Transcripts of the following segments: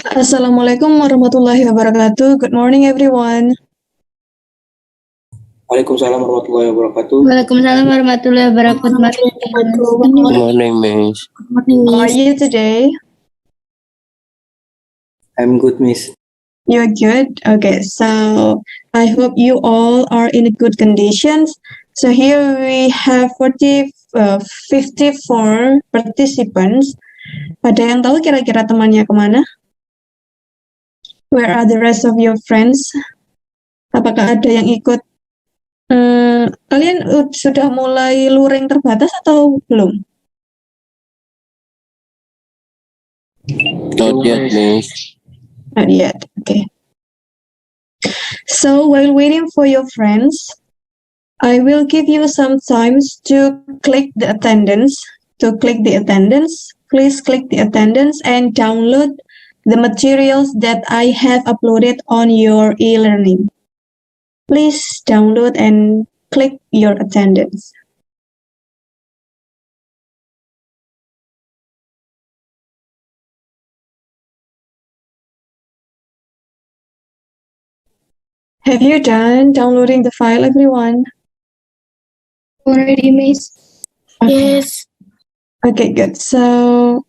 Assalamualaikum warahmatullahi wabarakatuh. Good morning, everyone. Waalaikumsalam warahmatullahi wabarakatuh. Waalaikumsalam warahmatullahi wabarakatuh. Good morning, Miss. How are you today? I'm good, Miss. You're good? Okay, so I hope you all are in good conditions. So here we have 54 participants. Ada yang tahu kira-kira temannya kemana? Where are the rest of your friends? Apakah ada yang ikut? Kalian sudah mulai luring terbatas atau belum? Not yet, Miss. Not yet. Okay. So while waiting for your friends, I will give you some times to click the attendance. To click the attendance, please click the attendance and download the materials that I have uploaded on your e-learning. Please download and click your attendance. Have you done downloading the file, everyone? Already, Miss. Okay. Yes. Okay, good. So,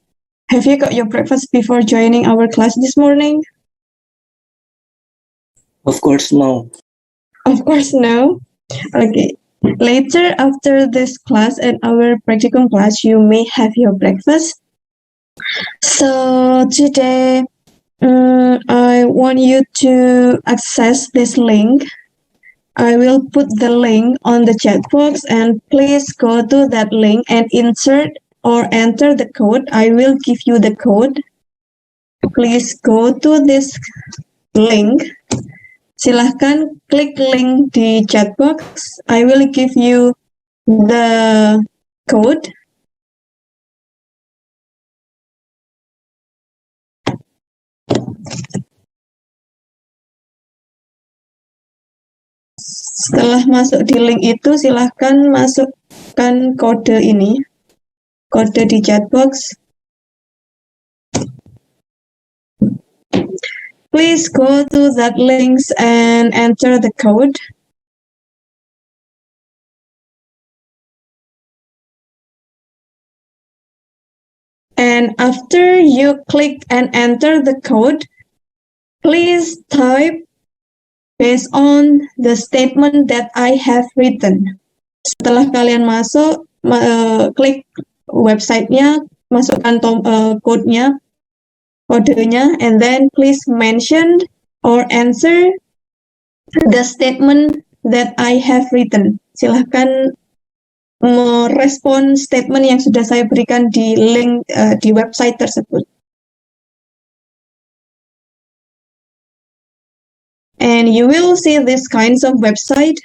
have you got your breakfast before joining our class this morning? Of course, no. Of course, no. Okay. Later, after this class and our practicum class, you may have your breakfast. So, today, I want you to access this link. I will put the link on the chat box and please go to that link and insert or enter the code. I will give you the code. Please go to this link. Silahkan klik link di chat box. I will give you the code. Setelah masuk di link itu, silahkan masukkan kode ini, kode di chat box. Please go to that links and enter the code. And after you click and enter the code, please type based on the statement that I have written. Setelah kalian masuk, klik websitenya, masukkan kodenya, and then please mention or answer the statement that I have written. Silahkan merespon statement yang sudah saya berikan di link di website tersebut. And you will see these kinds of website.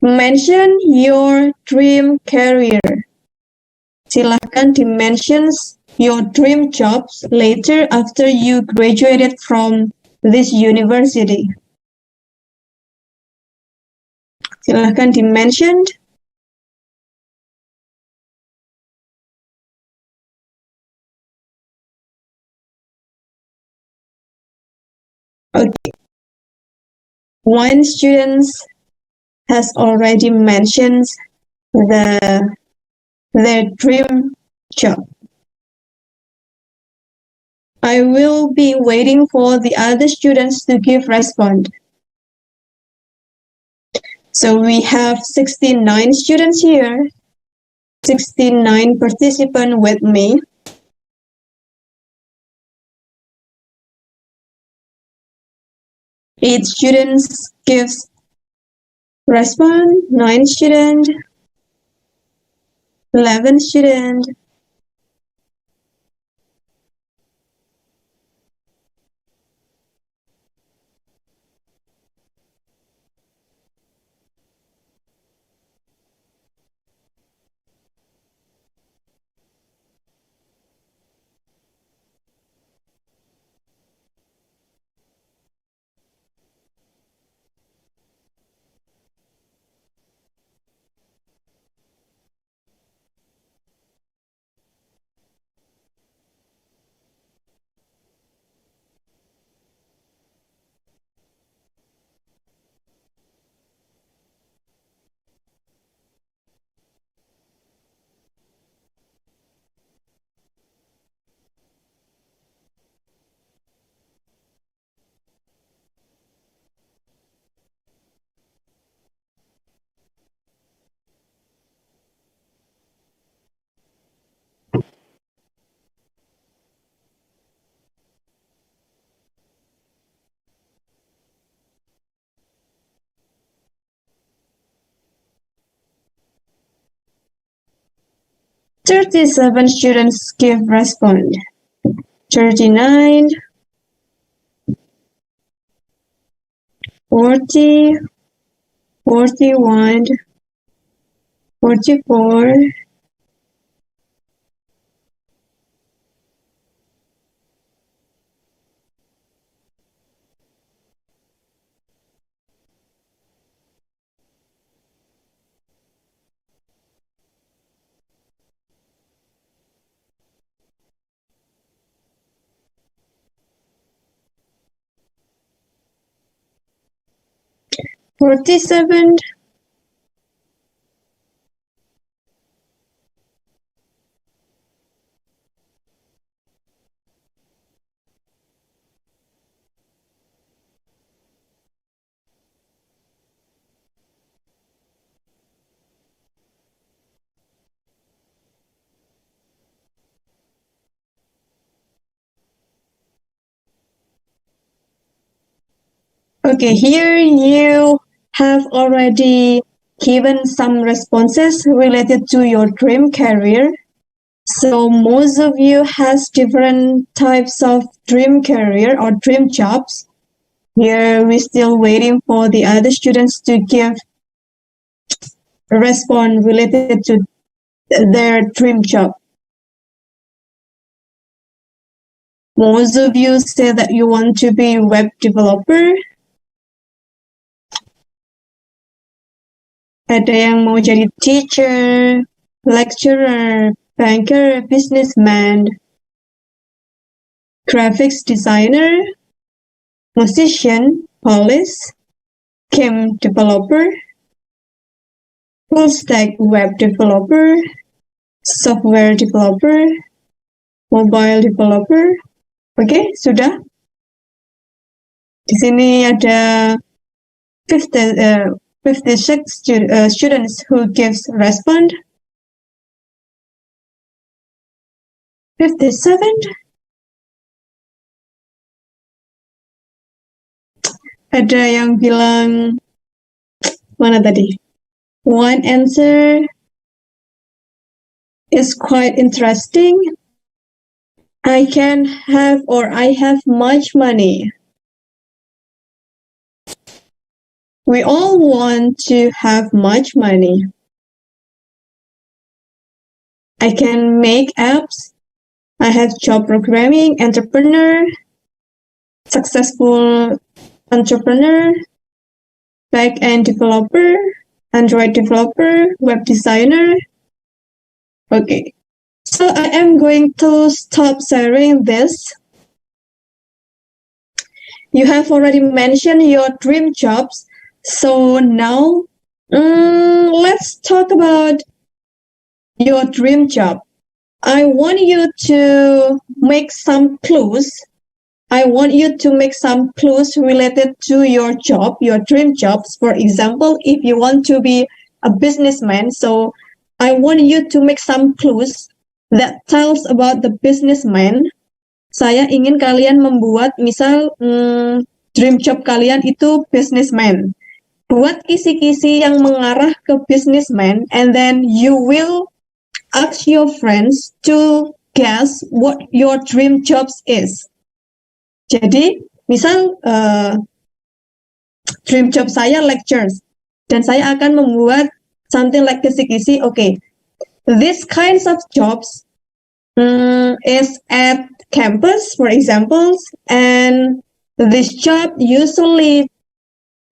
Mention your dream career. Silahkan mentions your dream jobs later after you graduated from this university. Silahkan mentioned. Okay. One student has already mentioned their dream job. I will be waiting for the other students to give response. So we have 69 students here, 69 participants with me. Eight students gives response, 9 students, 11 students, 37 students give respond. 39, 40, 41, 44, 47, Okay, here you have already given some responses related to your dream career. So most of you has different types of dream career or dream jobs. Here we're still waiting for the other students to give a response related to their dream job. Most of you say that you want to be web developer. Ada yang mau jadi teacher, lecturer, banker, businessman, graphics designer, musician, police, game developer, full stack web developer, software developer, mobile developer. Oke, sudah. Di sini ada 56 students who gives respond. 57. Ada yang bilang, mana tadi? One answer is quite interesting. I can have or I have much money. We all want to have much money. I can make apps. I have job programming, entrepreneur, successful entrepreneur, back-end developer, Android developer, web designer. Okay, so I am going to stop sharing this. You have already mentioned your dream jobs. So now, let's talk about your dream job. I want you to make some clues. I want you to make some clues related to your job, your dream jobs. For example, if you want to be a businessman, so I want you to make some clues that tells about the businessman. Saya ingin kalian membuat, misal, dream job kalian itu businessman. Buat kisi-kisi yang mengarah ke businessman, and then you will ask your friends to guess what your dream jobs is. Jadi, misal dream job saya lectures, dan saya akan membuat something like kisi-kisi. Okay, this kinds of jobs is at campus, for example, and this job usually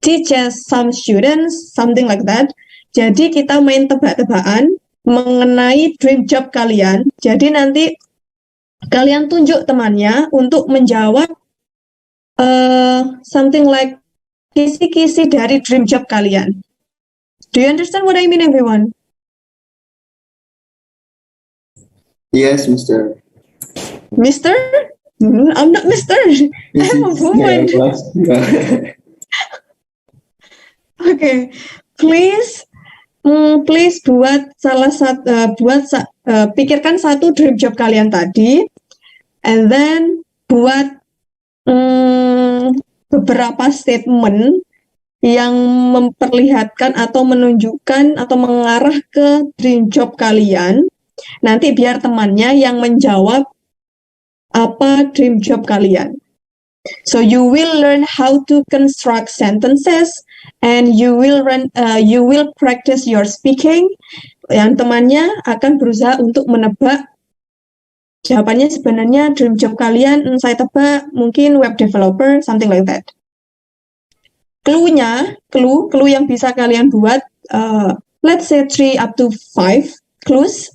teaches some students, something like that. Jadi kita main tebak-tebakan mengenai dream job kalian. Jadi nanti kalian tunjuk temannya untuk menjawab something like kisi-kisi dari dream job kalian. Do you understand what I mean, everyone? Yes, Mister. Mister? I'm not Mister. I'm a woman. Okay, please buat pikirkan satu dream job kalian tadi, and then buat beberapa statement yang memperlihatkan atau menunjukkan atau mengarah ke dream job kalian. Nanti biar temannya yang menjawab apa dream job kalian. So you will learn how to construct sentences and you will practice your speaking. Yang temannya akan berusaha untuk menebak jawabannya sebenarnya dream job kalian, saya tebak mungkin web developer, something like that. Clue yang bisa kalian buat, let's say 3 up to 5 clues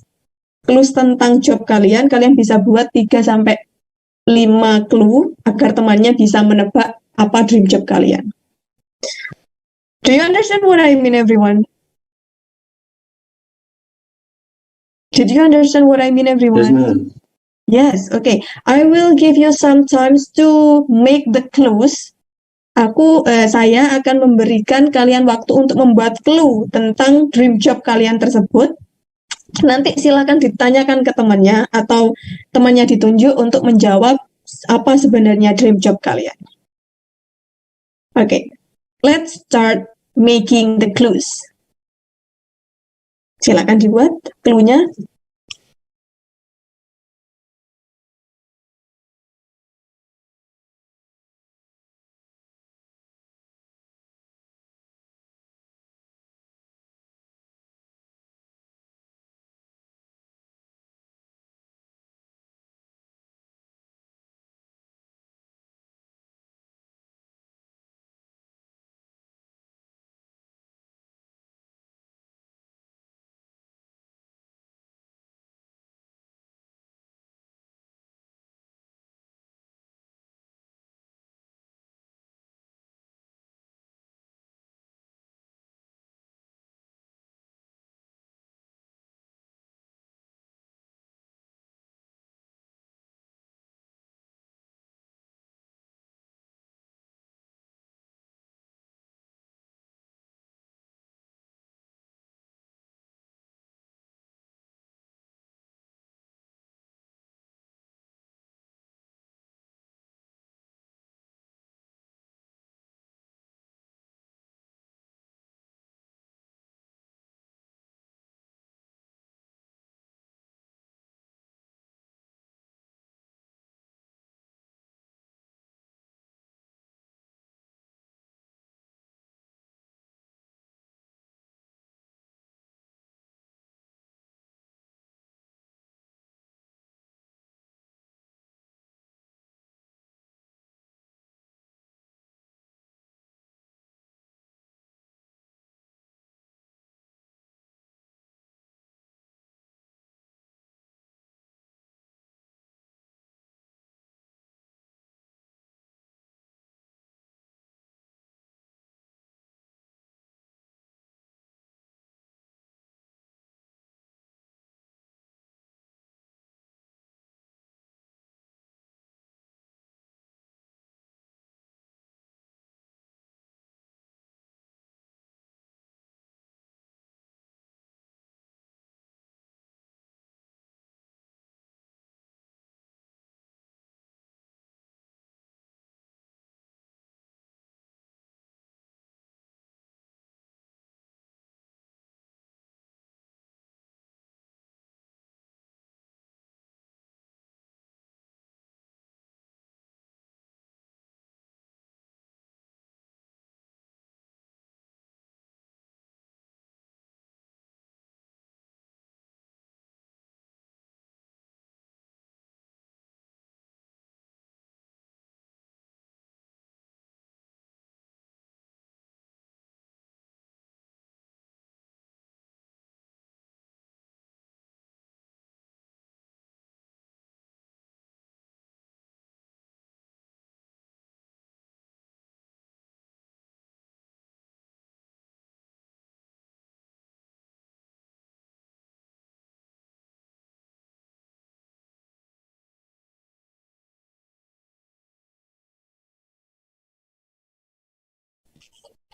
tentang job kalian bisa buat 3 sampai 5 clue agar temannya bisa menebak apa dream job kalian. Do you understand what I mean, everyone? Did you understand what I mean, everyone? Yes, okay. I will give you some times to make the clues. Saya akan memberikan kalian waktu untuk membuat clue tentang dream job kalian tersebut. Nanti silakan ditanyakan ke temannya atau temannya ditunjuk untuk menjawab apa sebenarnya dream job kalian. Okay, let's start making the clues. Silakan dibuat clue-nya.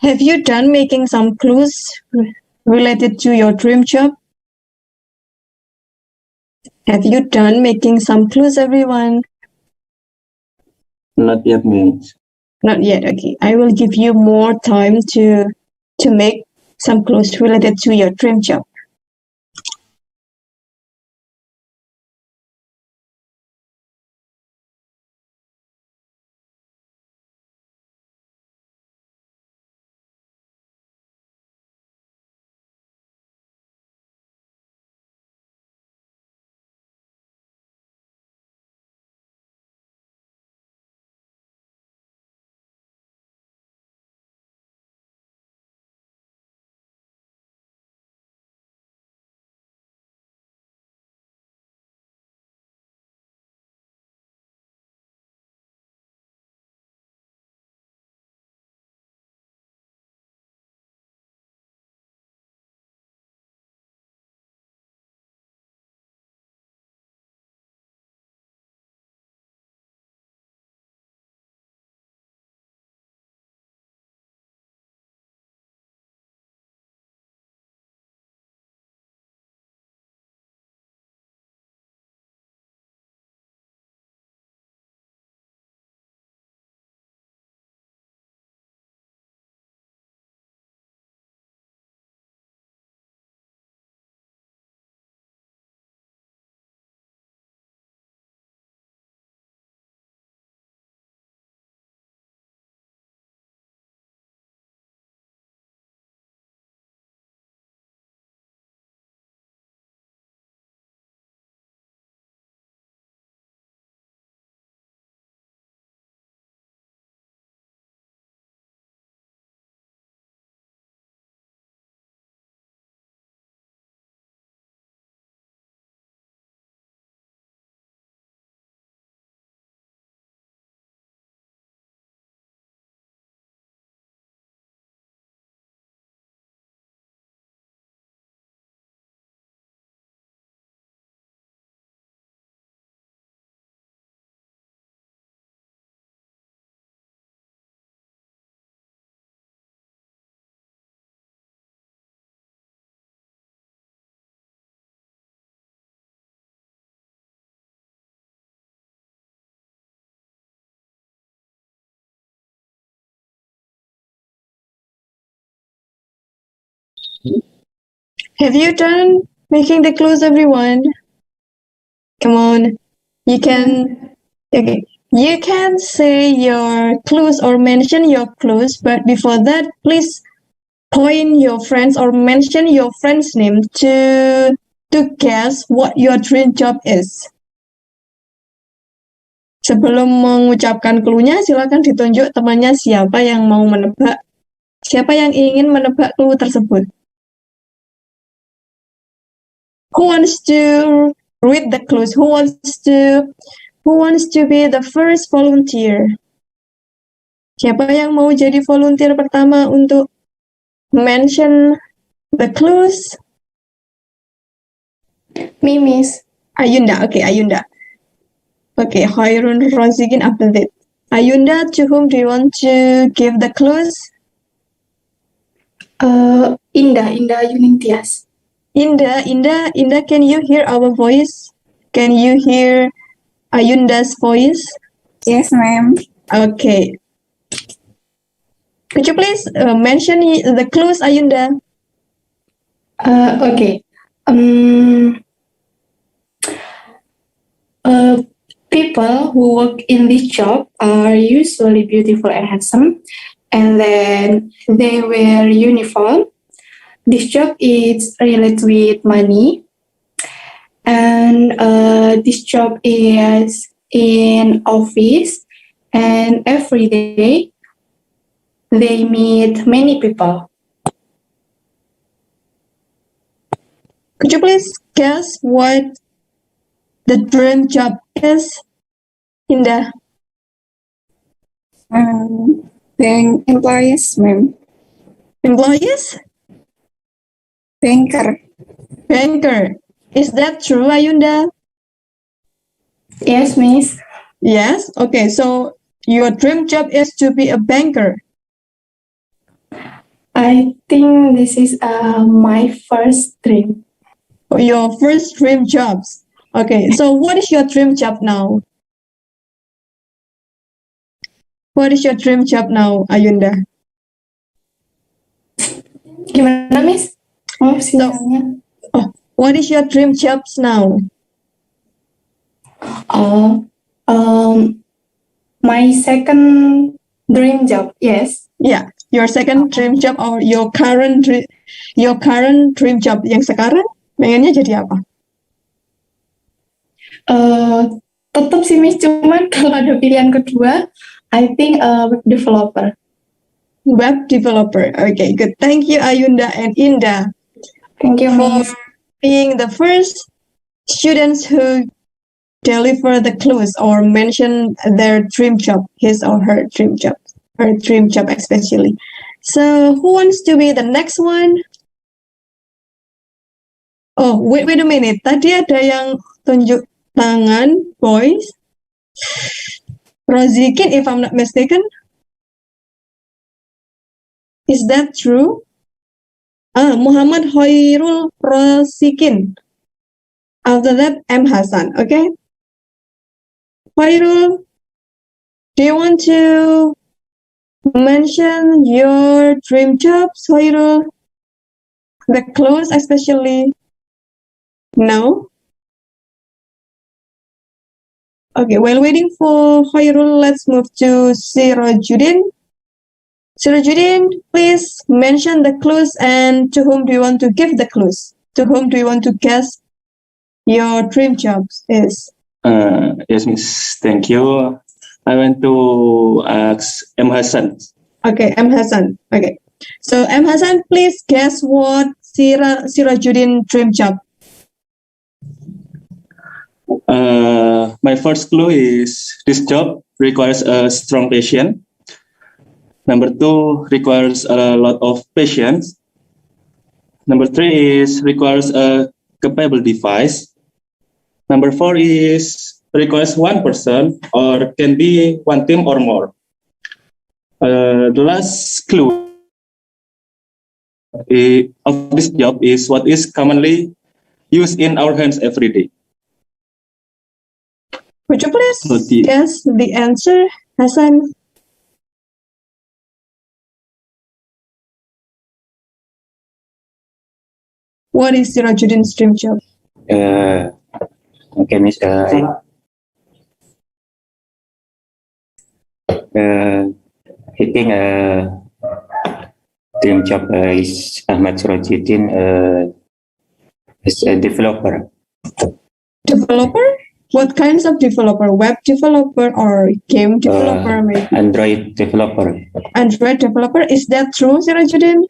Have you done making some clues related to your dream job? Have you done making some clues, everyone? Not yet, Miss. Not yet, okay. I will give you more time to make some clues related to your dream job. Have you done making the clues, everyone? Come on. You can, okay. You can say your clues or mention your clues, but before that, please point your friends or mention your friend's name to guess what your dream job is. Sebelum mengucapkan clue-nya, silakan ditunjuk temannya siapa yang mau menebak, siapa yang ingin menebak clue tersebut. Who wants to read the clues? Who wants to be the first volunteer? Siapa yang mau jadi volunteer pertama untuk mention the clues? Me, Miss. Ayunda, okay, Ayunda. Okay, Khairun Rozikin after that. Ayunda, to whom do you want to give the clues? Indah Yuning Tias. Indah, can you hear our voice? Can you hear Ayunda's voice? Yes, ma'am. Okay. Could you please mention the clues, Ayunda? Okay. People who work in this job are usually beautiful and handsome, and then they wear uniform. This job is related with money, and this job is in office, and every day they meet many people. Could you please guess what the dream job is, Indah? Bank employees, ma'am. Employees? Banker. Banker. Is that true, Ayunda? Yes, miss. Yes? Okay, so your dream job is to be a banker. I think this is my first dream. Your first dream jobs. Okay, so what is your dream job now? What is your dream job now, Ayunda? Gimana, miss? Oh, sinyalnya. What is your dream jobs now? My second dream job. Yes. Yeah, your second dream job or your current dream job yang sekarang pengennya jadi apa? Tetap sih miss, cuman kalau ada pilihan kedua, I think web developer. Web developer. Okay, good. Thank you, Ayunda and Indah, Thank you, for miss. being the first students who deliver the clues or mention their dream job, his or her dream job especially. So who wants to be the next one? Oh, wait a minute. Tadi ada yang tunjuk tangan, boys. Rozikin, if I'm not mistaken. Is that true? Muhammad Hoirul Rozikin. After that, M. Hassan. Okay. Hoirul, do you want to mention your dream jobs, Hoirul? The clothes especially? No? Okay, while waiting for Hoirul, let's move to Sirajuddin. Sirajuddin, please mention the clues and to whom do you want to give the clues? To whom do you want to guess your dream jobs is? Yes, miss. Thank you. I want to ask M. Hassan. Okay, M. Hassan. Okay. So M. Hassan, please guess what Sirajuddin dream job. My first clue is this job requires a strong passion. Number 2 requires a lot of patience. Number 3 is requires a capable device. Number 4 is requires one person or can be one team or more. The last clue of this job is what is commonly used in our hands every day. Would you please guess the answer, Hassan? What is Sirajuddin's dream job? Okay, Miss. I think dream job is Ahmad Sirajuddin as a developer. Developer? What kinds of developer? Web developer or game developer? Maybe Android developer. Android developer? Is that true, Sirajuddin?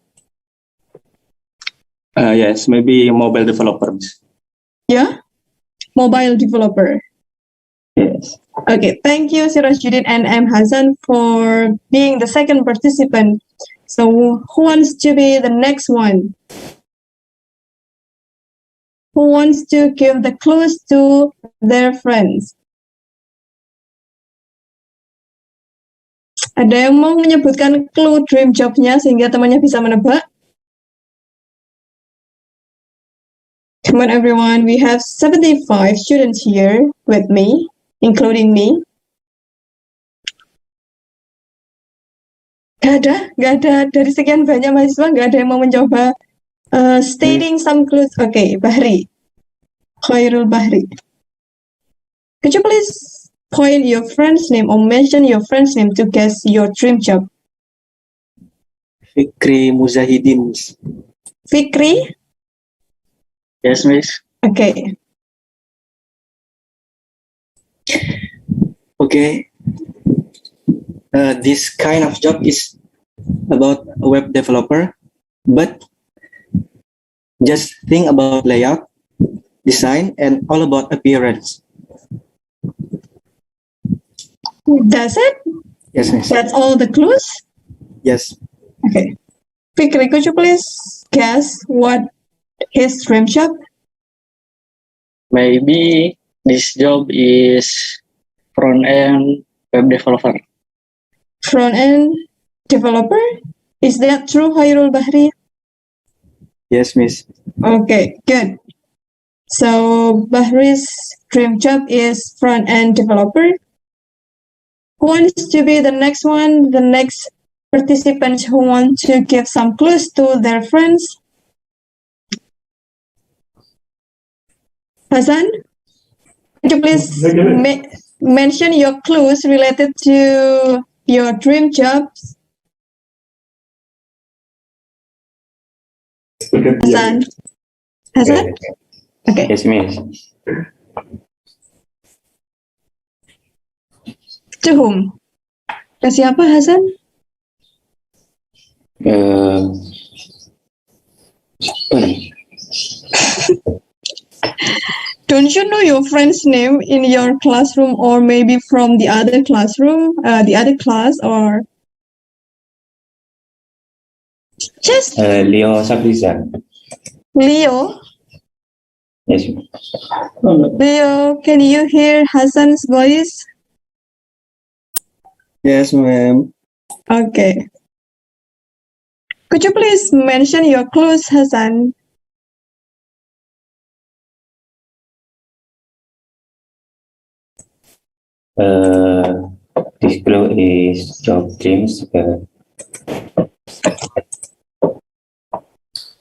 Yes, maybe mobile developer, Miss. Yeah? Mobile developer. Yes. Okay, thank you, Sirajuddin and M. Hasan, for being the second participant. So, who wants to be the next one? Who wants to give the clues to their friends? Ada yang mau menyebutkan clue dream job-nya sehingga temannya bisa menebak? Come on everyone, we have 75 students here with me, including me. Gak ada dari sekian banyak mahasiswa, gak ada yang mau mencoba stating some clues. Okay, Bahri. Khairul Bahri. Could you please point your friend's name or mention your friend's name to guess your dream job? Fikri Muzahidin. Fikri? Yes, Miss. Okay. Okay. This kind of job is about a web developer, but just think about layout, design, and all about appearance. That's it? Yes, Miss. That's all the clues? Yes. Okay. Fikri, could you please guess what his dream job? Maybe this job is front-end web developer. Front-end developer? Is that true, Khairul Bahri? Yes, Miss. Okay, good. So Bahri's dream job is front-end developer. Who wants to be the next one? The next participants who want to give some clues to their friends? Hasan, could you please mention your clues related to your dream jobs? Hasan? Hasan? Okay. Yes, Miss. To whom? Ke siapa, Hasan? Don't you know your friend's name in your classroom or maybe from the other classroom, the other class or? Just Leo Saprizan. Leo. Yes. Leo, can you hear Hasan's voice? Yes, ma'am. Okay. Could you please mention your clues, Hasan? This clue is job dreams.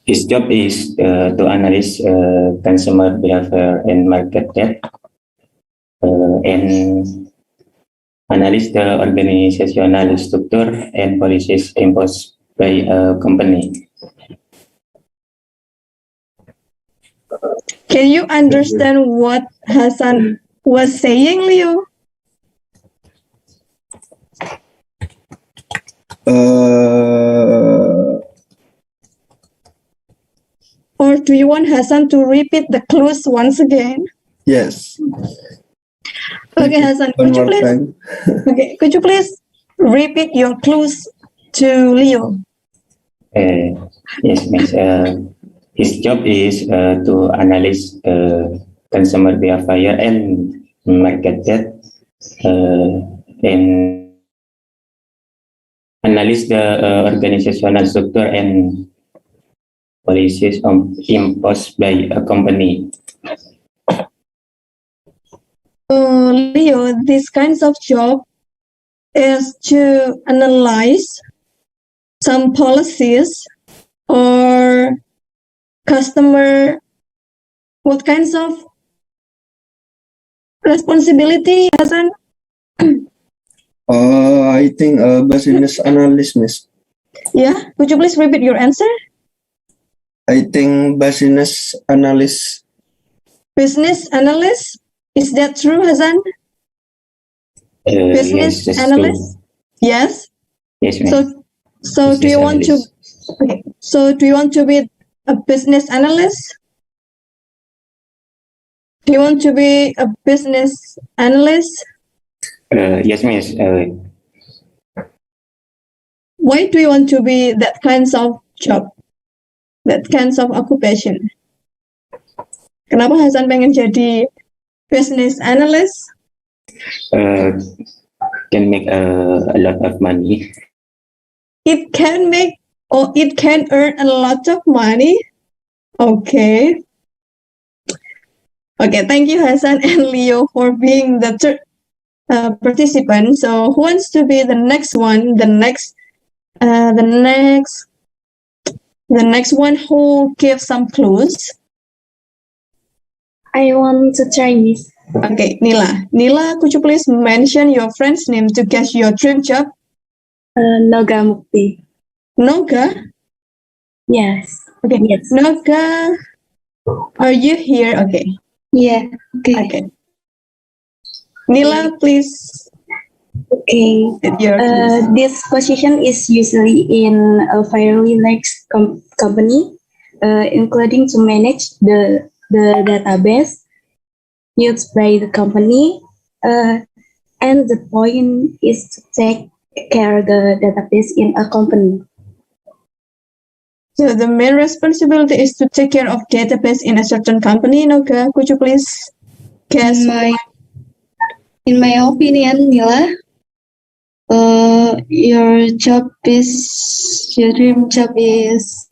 His job is to analyze consumer behavior and market data and analyze the organizational structure and policies imposed by a company. Can you understand what Hasan was saying, Leo? Or do you want Hasan to repeat the clues once again? Yes. Okay, Hasan, One could you more please? time. Okay, could you please repeat your clues to Leo? Yes, Miss. His job is to analyze consumer behavior and market data and analyze the organizational structure and policies imposed by a company. Leo, this kinds of job is to analyze some policies or customer, what kinds of responsibility, Hasan? I think business analyst, miss. Yeah, could you please repeat your answer? I think business analyst. Business analyst? Is that true, Hasan? Business Yes, that's analyst? true. Yes. Yes, ma'am. So do you want to? Okay. So do you want to be a business analyst? Do you want to be a business analyst? Yes, miss. Why do you want to be that kinds of job, that kinds of occupation? Kenapa Hasan pengen jadi business analyst? Can make a lot of money. It can make or it can earn a lot of money. Okay. Okay, thank you Hasan and Leo for being the third participant. So who wants to be the next one? The next one who gives some clues. I want to try this. Okay, Nila. Nila, could you please mention your friend's name to guess your dream job? Noga Mukti. Noga? Yes. Okay. Yes. Noga, are you here? Okay. Yeah. Okay. Okay. Nila, please. Okay. Your clues. This position is usually in a fairly large company, including to manage the database used by the company, and the point is to take care of the database in a company. So the main responsibility is to take care of database in a certain company. Noga, could you please guess? In my opinion, Nila, your dream job is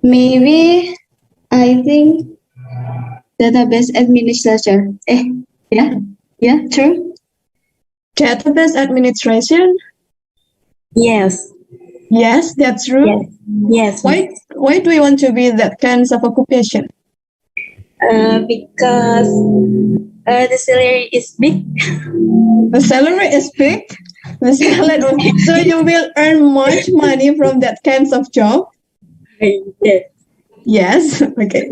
maybe, I think, database administrator. Yeah, true. Database administration? Yes. Yes, that's true. Yes. Why do you want to be that kinds of occupation? Because the salary is big. The salary is big. The salary, so you will earn much money from that kinds of job. Yes. Yes. Okay.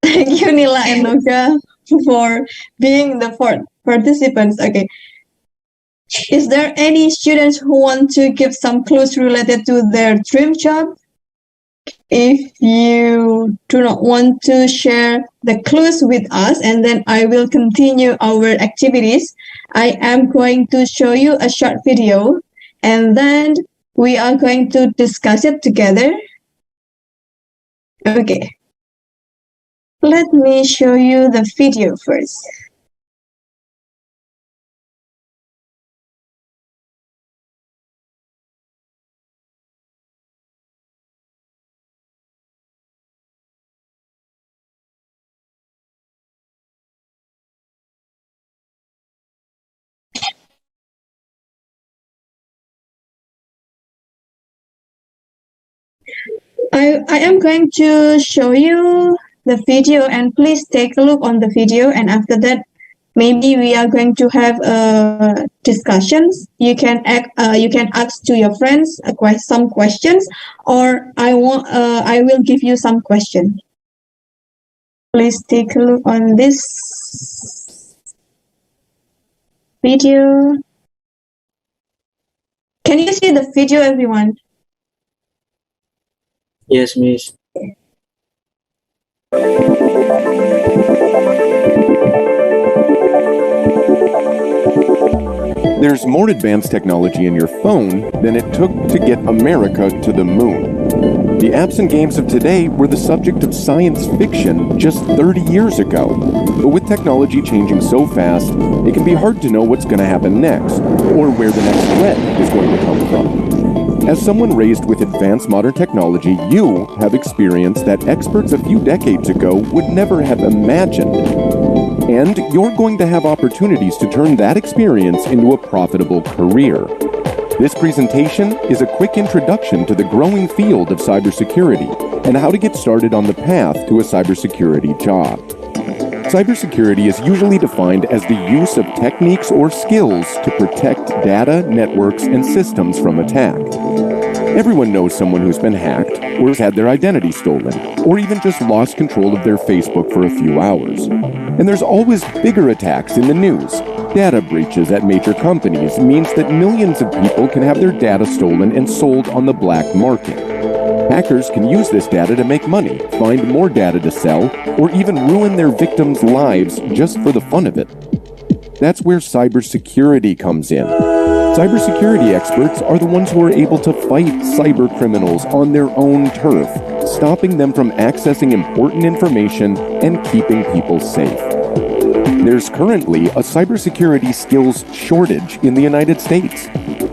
Thank you, Nila and Noga, for being the fourth participants. Okay. Is there any students who want to give some clues related to their dream job? If you do not want to share the clues with us, and then I will continue our activities, I am going to show you a short video, and then we are going to discuss it together. Okay. Let me show you the video first. I am going to show you the video, and please take a look on the video, and after that maybe we are going to have discussions. You can ask to your friends some questions, or I will give you some questions. Please take a look on this video. Can you see the video, everyone? Yes, miss. There's more advanced technology in your phone than it took to get America to the moon. The apps and games of today were the subject of science fiction just 30 years ago. But with technology changing so fast, it can be hard to know what's going to happen next, or where the next threat is going to come from. As someone raised with advanced modern technology, you have experience that experts a few decades ago would never have imagined. And you're going to have opportunities to turn that experience into a profitable career. This presentation is a quick introduction to the growing field of cybersecurity and how to get started on the path to a cybersecurity job. Cybersecurity is usually defined as the use of techniques or skills to protect data, networks, and systems from attack. Everyone knows someone who's been hacked, or has had their identity stolen, or even just lost control of their Facebook for a few hours. And there's always bigger attacks in the news. Data breaches at major companies means that millions of people can have their data stolen and sold on the black market. Hackers can use this data to make money, find more data to sell, or even ruin their victims' lives just for the fun of it. That's where cybersecurity comes in. Cybersecurity experts are the ones who are able to fight cyber criminals on their own turf, stopping them from accessing important information and keeping people safe. There's currently a cybersecurity skills shortage in the United States.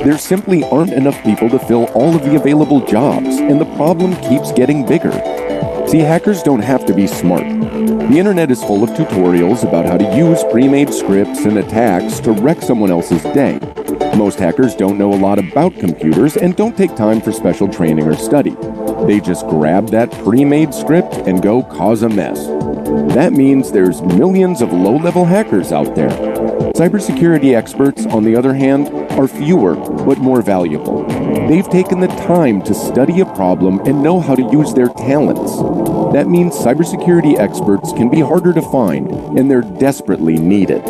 There simply aren't enough people to fill all of the available jobs, and the problem keeps getting bigger. See, hackers don't have to be smart. The internet is full of tutorials about how to use pre-made scripts and attacks to wreck someone else's day. Most hackers don't know a lot about computers and don't take time for special training or study. They just grab that pre-made script and go cause a mess. That means there's millions of low-level hackers out there. Cybersecurity experts, on the other hand, are fewer but more valuable. They've taken the time to study a problem and know how to use their talents. That means cybersecurity experts can be harder to find, and they're desperately needed.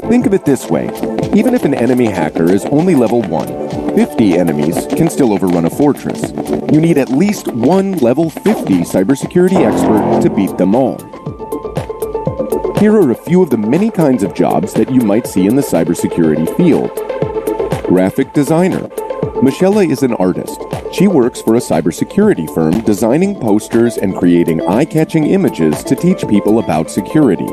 Think of it this way. Even if an enemy hacker is only level 1, 50 enemies can still overrun a fortress. You need at least one level 50 cybersecurity expert to beat them all. Here are a few of the many kinds of jobs that you might see in the cybersecurity field. Graphic designer. Michelle is an artist. She works for a cybersecurity firm designing posters and creating eye-catching images to teach people about security.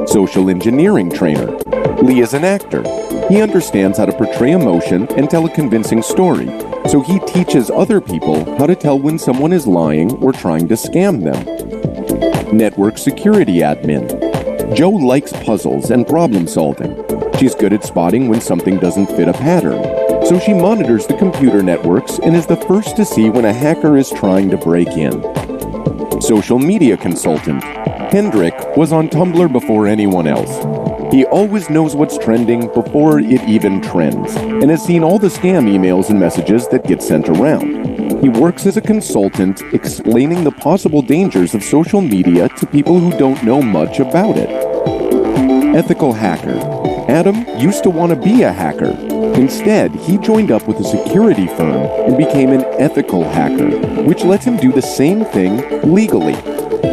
Social engineering trainer. Lee is an actor. He understands how to portray emotion and tell a convincing story, so he teaches other people how to tell when someone is lying or trying to scam them. Network security admin. Joe likes puzzles and problem solving. She's good at spotting when something doesn't fit a pattern, so she monitors the computer networks and is the first to see when a hacker is trying to break in. Social media consultant. Hendrik was on Tumblr before anyone else. He always knows what's trending before it even trends, and has seen all the scam emails and messages that get sent around. He works as a consultant, explaining the possible dangers of social media to people who don't know much about it. Ethical hacker. Adam used to want to be a hacker. Instead, he joined up with a security firm and became an ethical hacker, which lets him do the same thing legally.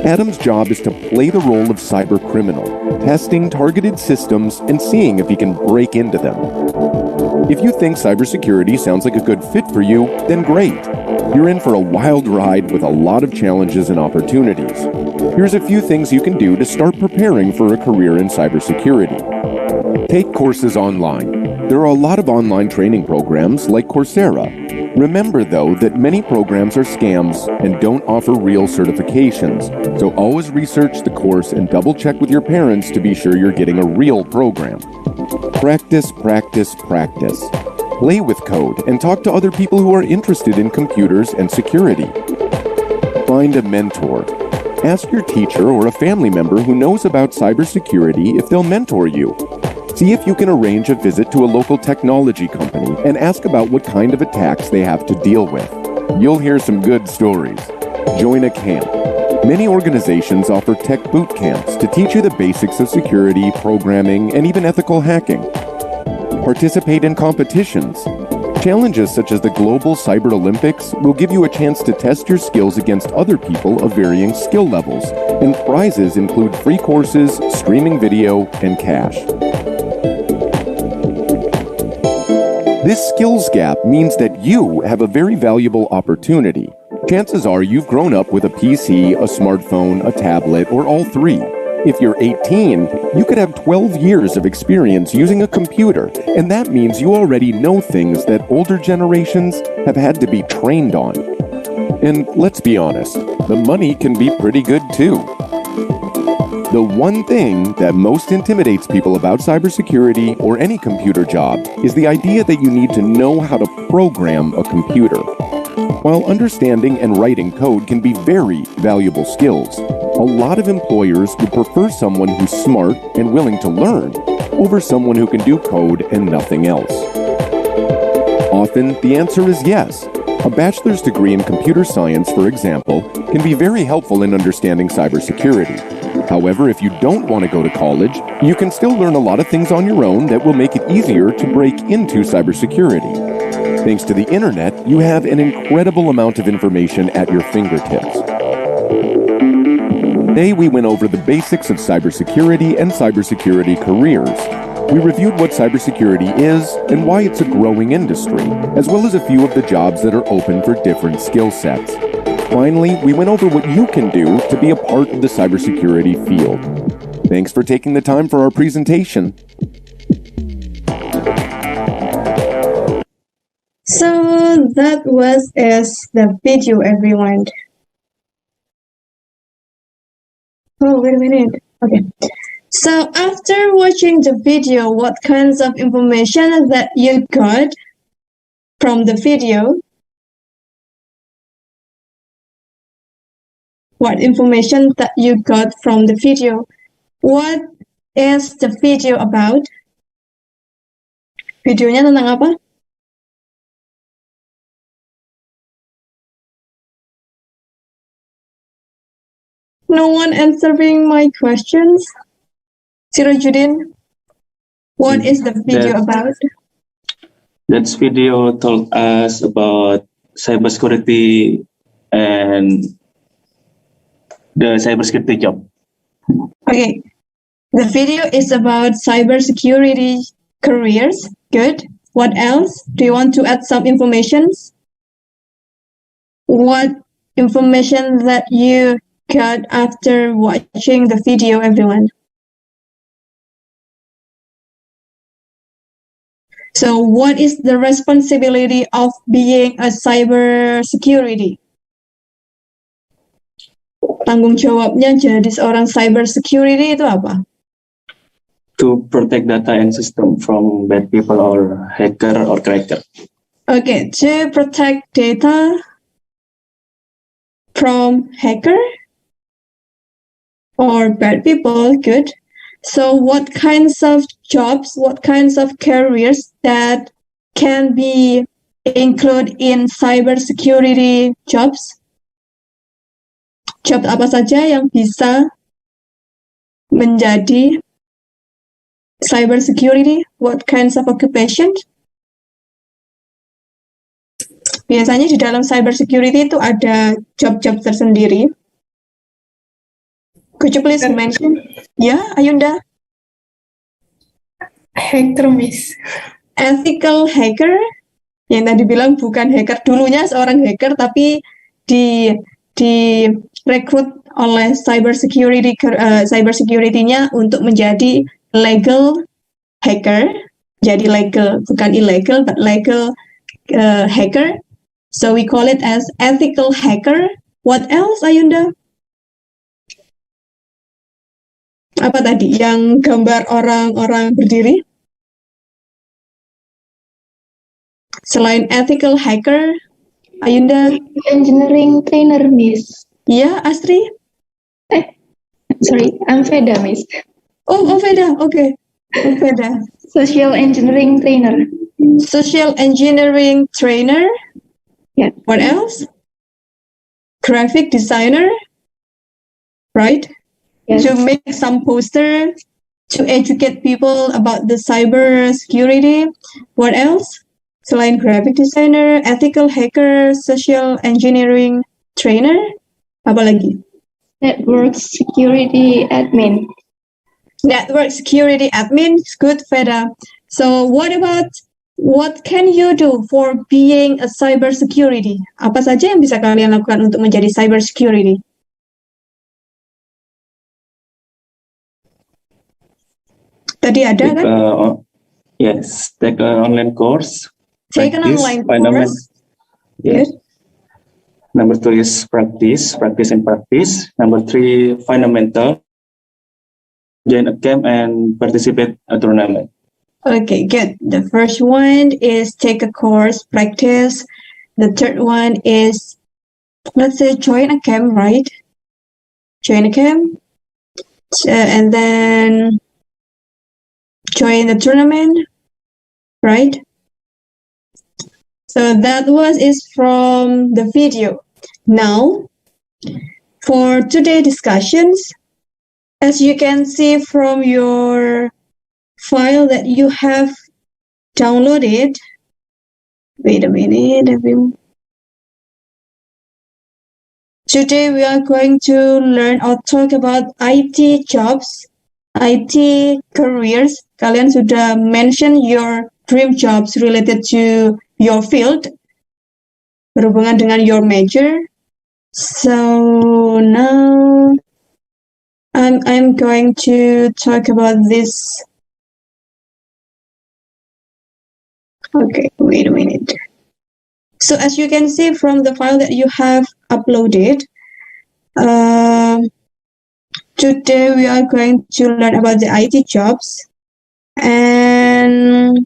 Adam's job is to play the role of cybercriminal, testing targeted systems and seeing if he can break into them. If you think cybersecurity sounds like a good fit for you, then great. You're in for a wild ride with a lot of challenges and opportunities. Here's a few things you can do to start preparing for a career in cybersecurity. Take courses online. There are a lot of online training programs like Coursera. Remember, though, that many programs are scams and don't offer real certifications, so always research the course and double-check with your parents to be sure you're getting a real program. Practice, practice, practice. Play with code and talk to other people who are interested in computers and security. Find a mentor. Ask your teacher or a family member who knows about cybersecurity if they'll mentor you. See if you can arrange a visit to a local technology company and ask about what kind of attacks they have to deal with. You'll hear some good stories. Join a camp. Many organizations offer tech boot camps to teach you the basics of security, programming, and even ethical hacking. Participate in competitions. Challenges such as the Global Cyber Olympics will give you a chance to test your skills against other people of varying skill levels, and prizes include free courses, streaming video, and cash. This skills gap means that you have a very valuable opportunity. Chances are you've grown up with a PC, a smartphone, a tablet, or all three. If you're 18, you could have 12 years of experience using a computer, and that means you already know things that older generations have had to be trained on. And let's be honest, the money can be pretty good too. The one thing that most intimidates people about cybersecurity or any computer job is the idea that you need to know how to program a computer. While understanding and writing code can be very valuable skills, a lot of employers would prefer someone who's smart and willing to learn over someone who can do code and nothing else. Often, the answer is yes. A bachelor's degree in computer science, for example, can be very helpful in understanding cybersecurity. However, if you don't want to go to college, you can still learn a lot of things on your own that will make it easier to break into cybersecurity. Thanks to the internet, you have an incredible amount of information at your fingertips. Today, we went over the basics of cybersecurity and cybersecurity careers. We reviewed what cybersecurity is and why it's a growing industry, as well as a few of the jobs that are open for different skill sets. Finally, we went over what you can do to be a part of the cybersecurity field. Thanks for taking the time for our presentation. So that was the video, everyone. Oh, wait a minute. Okay. So after watching the video, what kinds of information that you got from the video? What information that you got from the video? What is the video about? Videonya tentang apa? No one answering my questions. Sirajudin, what is the video about? That video told us about cybersecurity and the cybersecurity job. Okay, the video is about cybersecurity careers. Good. What else? Do you want to add some information? What information that you got after watching the video, everyone? So what is the responsibility of being a cybersecurity? Tanggung jawabnya jadi seorang cybersecurity itu apa? To protect data and system from bad people or hacker or cracker. Okay, to protect data from hacker or bad people. Good. So what kinds of jobs, what kinds of careers that can be included in cybersecurity jobs? Job apa saja yang bisa menjadi cybersecurity? What kinds of occupation? Biasanya di dalam cybersecurity itu ada job-job tersendiri. Could you please mention? Ya, Ayunda. Hacker, Miss. Ethical hacker. Yang tadi bilang bukan hacker. Dulunya seorang hacker, tapi direkrut oleh cybersecurity-nya untuk menjadi legal hacker. Jadi legal, bukan illegal, but legal hacker. So we call it as ethical hacker. What else, Ayunda? Apa tadi yang gambar orang-orang berdiri? Selain ethical hacker, Ayunda? Engineering trainer, Miss. Ya, Astri? Sorry, I'm Veda, Miss. Oh, Veda, okay. Veda. Social engineering trainer. Social engineering trainer. Yeah. What else? Graphic designer. Right? Yes. To make some poster to educate people about the cyber security. What else? Selain graphic designer, ethical hacker, social engineering trainer, apa lagi? Network security admin. Network security admin, good, Veda. So what can you do for being a cyber security? Apa saja yang bisa kalian lakukan untuk menjadi cyber security? Tadi ada kan? Yes, take an online course. Take an online course. Yes. Number 2 is practice and practice. Number 3, fundamental. Join a camp and participate a tournament. Okay, good. The first one is take a course, practice. The third one is, let's say, join a camp, right? Join a camp, and then join the tournament, right? So that is from the video. Now, for today's discussions, as you can see from your file that you have downloaded, wait a minute, today we are going to learn or talk about IT jobs, IT careers. Kalian sudah mention your dream jobs related to your field, berhubungan dengan your major. So now I'm going to talk about this. Okay, wait a minute. So as you can see from the file that you have uploaded, today we are going to learn about the IT jobs. And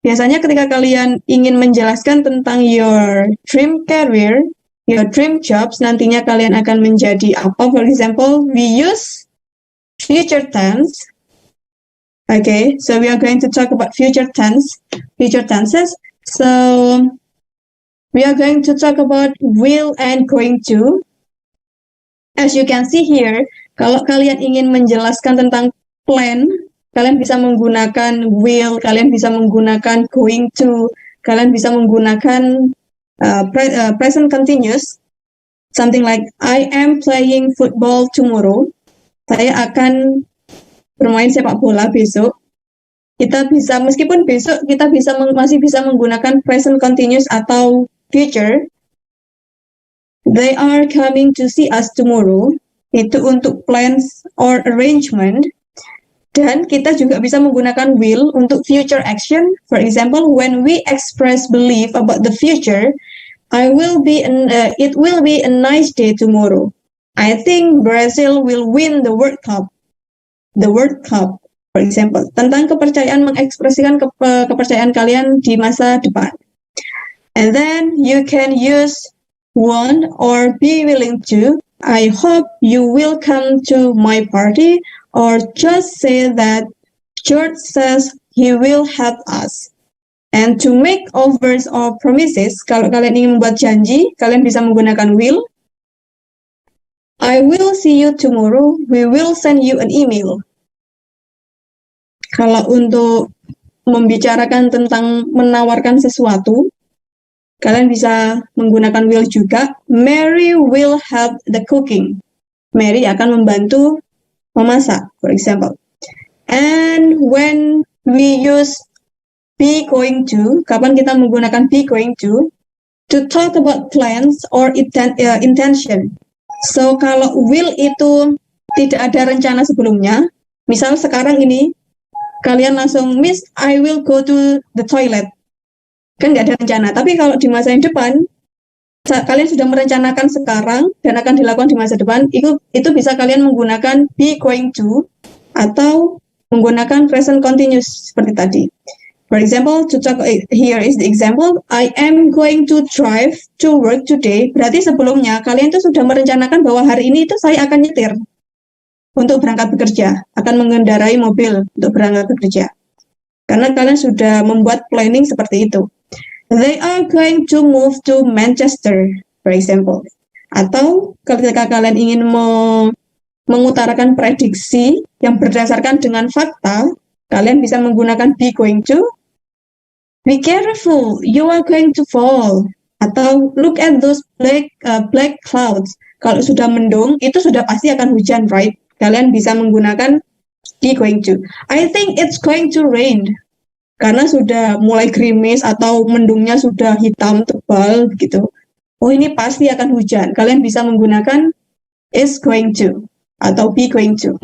biasanya ketika kalian ingin menjelaskan tentang your dream career, your dream jobs, nantinya kalian akan menjadi apa? For example, we use future tense. Okay, so we are going to talk about future tenses. So we are going to talk about will and going to. As you can see here, kalau kalian ingin menjelaskan tentang plan, kalian bisa menggunakan will, kalian bisa menggunakan going to, kalian bisa menggunakan present continuous, something like I am playing football tomorrow. Saya akan bermain sepak bola besok. Kita bisa, meskipun besok kita masih bisa menggunakan present continuous atau future. They are coming to see us tomorrow. Itu untuk plans or arrangement. Dan kita juga bisa menggunakan will untuk future action. For example, when we express belief about the future, it will be a nice day tomorrow. I think Brazil will win the World Cup. The World Cup, for example, tentang kepercayaan, mengekspresikan kepercayaan kalian di masa depan. And then you can use want or be willing to. I hope you will come to my party, or just say that George says he will help us. And to make offers or promises, kalau kalian ingin membuat janji, kalian bisa menggunakan will. I will see you tomorrow. We will send you an email. Kalau untuk membicarakan tentang menawarkan sesuatu, kalian bisa menggunakan will juga. Mary will help the cooking. Mary akan membantu memasak, for example. And when we use be going to, kapan kita menggunakan be going to talk about plans or intention. So kalau will itu tidak ada rencana sebelumnya, misal sekarang ini kalian langsung, Miss, I will go to the toilet. Kan nggak ada rencana. Tapi kalau di masa yang depan, kalian sudah merencanakan sekarang dan akan dilakukan di masa depan, itu bisa kalian menggunakan be going to atau menggunakan present continuous seperti tadi. For example, here is the example, I am going to drive to work today. Berarti sebelumnya kalian itu sudah merencanakan bahwa hari ini itu saya akan nyetir untuk berangkat bekerja, akan mengendarai mobil untuk berangkat bekerja. Karena kalian sudah membuat planning seperti itu. They are going to move to Manchester, for example. Atau ketika kalian ingin mengutarakan prediksi yang berdasarkan dengan fakta, kalian bisa menggunakan be going to. Be careful, you are going to fall. Atau look at those black clouds. Kalau sudah mendung, itu sudah pasti akan hujan, right? Kalian bisa menggunakan be going to. I think it's going to rain. Karena sudah mulai gerimis atau mendungnya sudah hitam tebal gitu. Oh, ini pasti akan hujan. Kalian bisa menggunakan is going to atau be going to.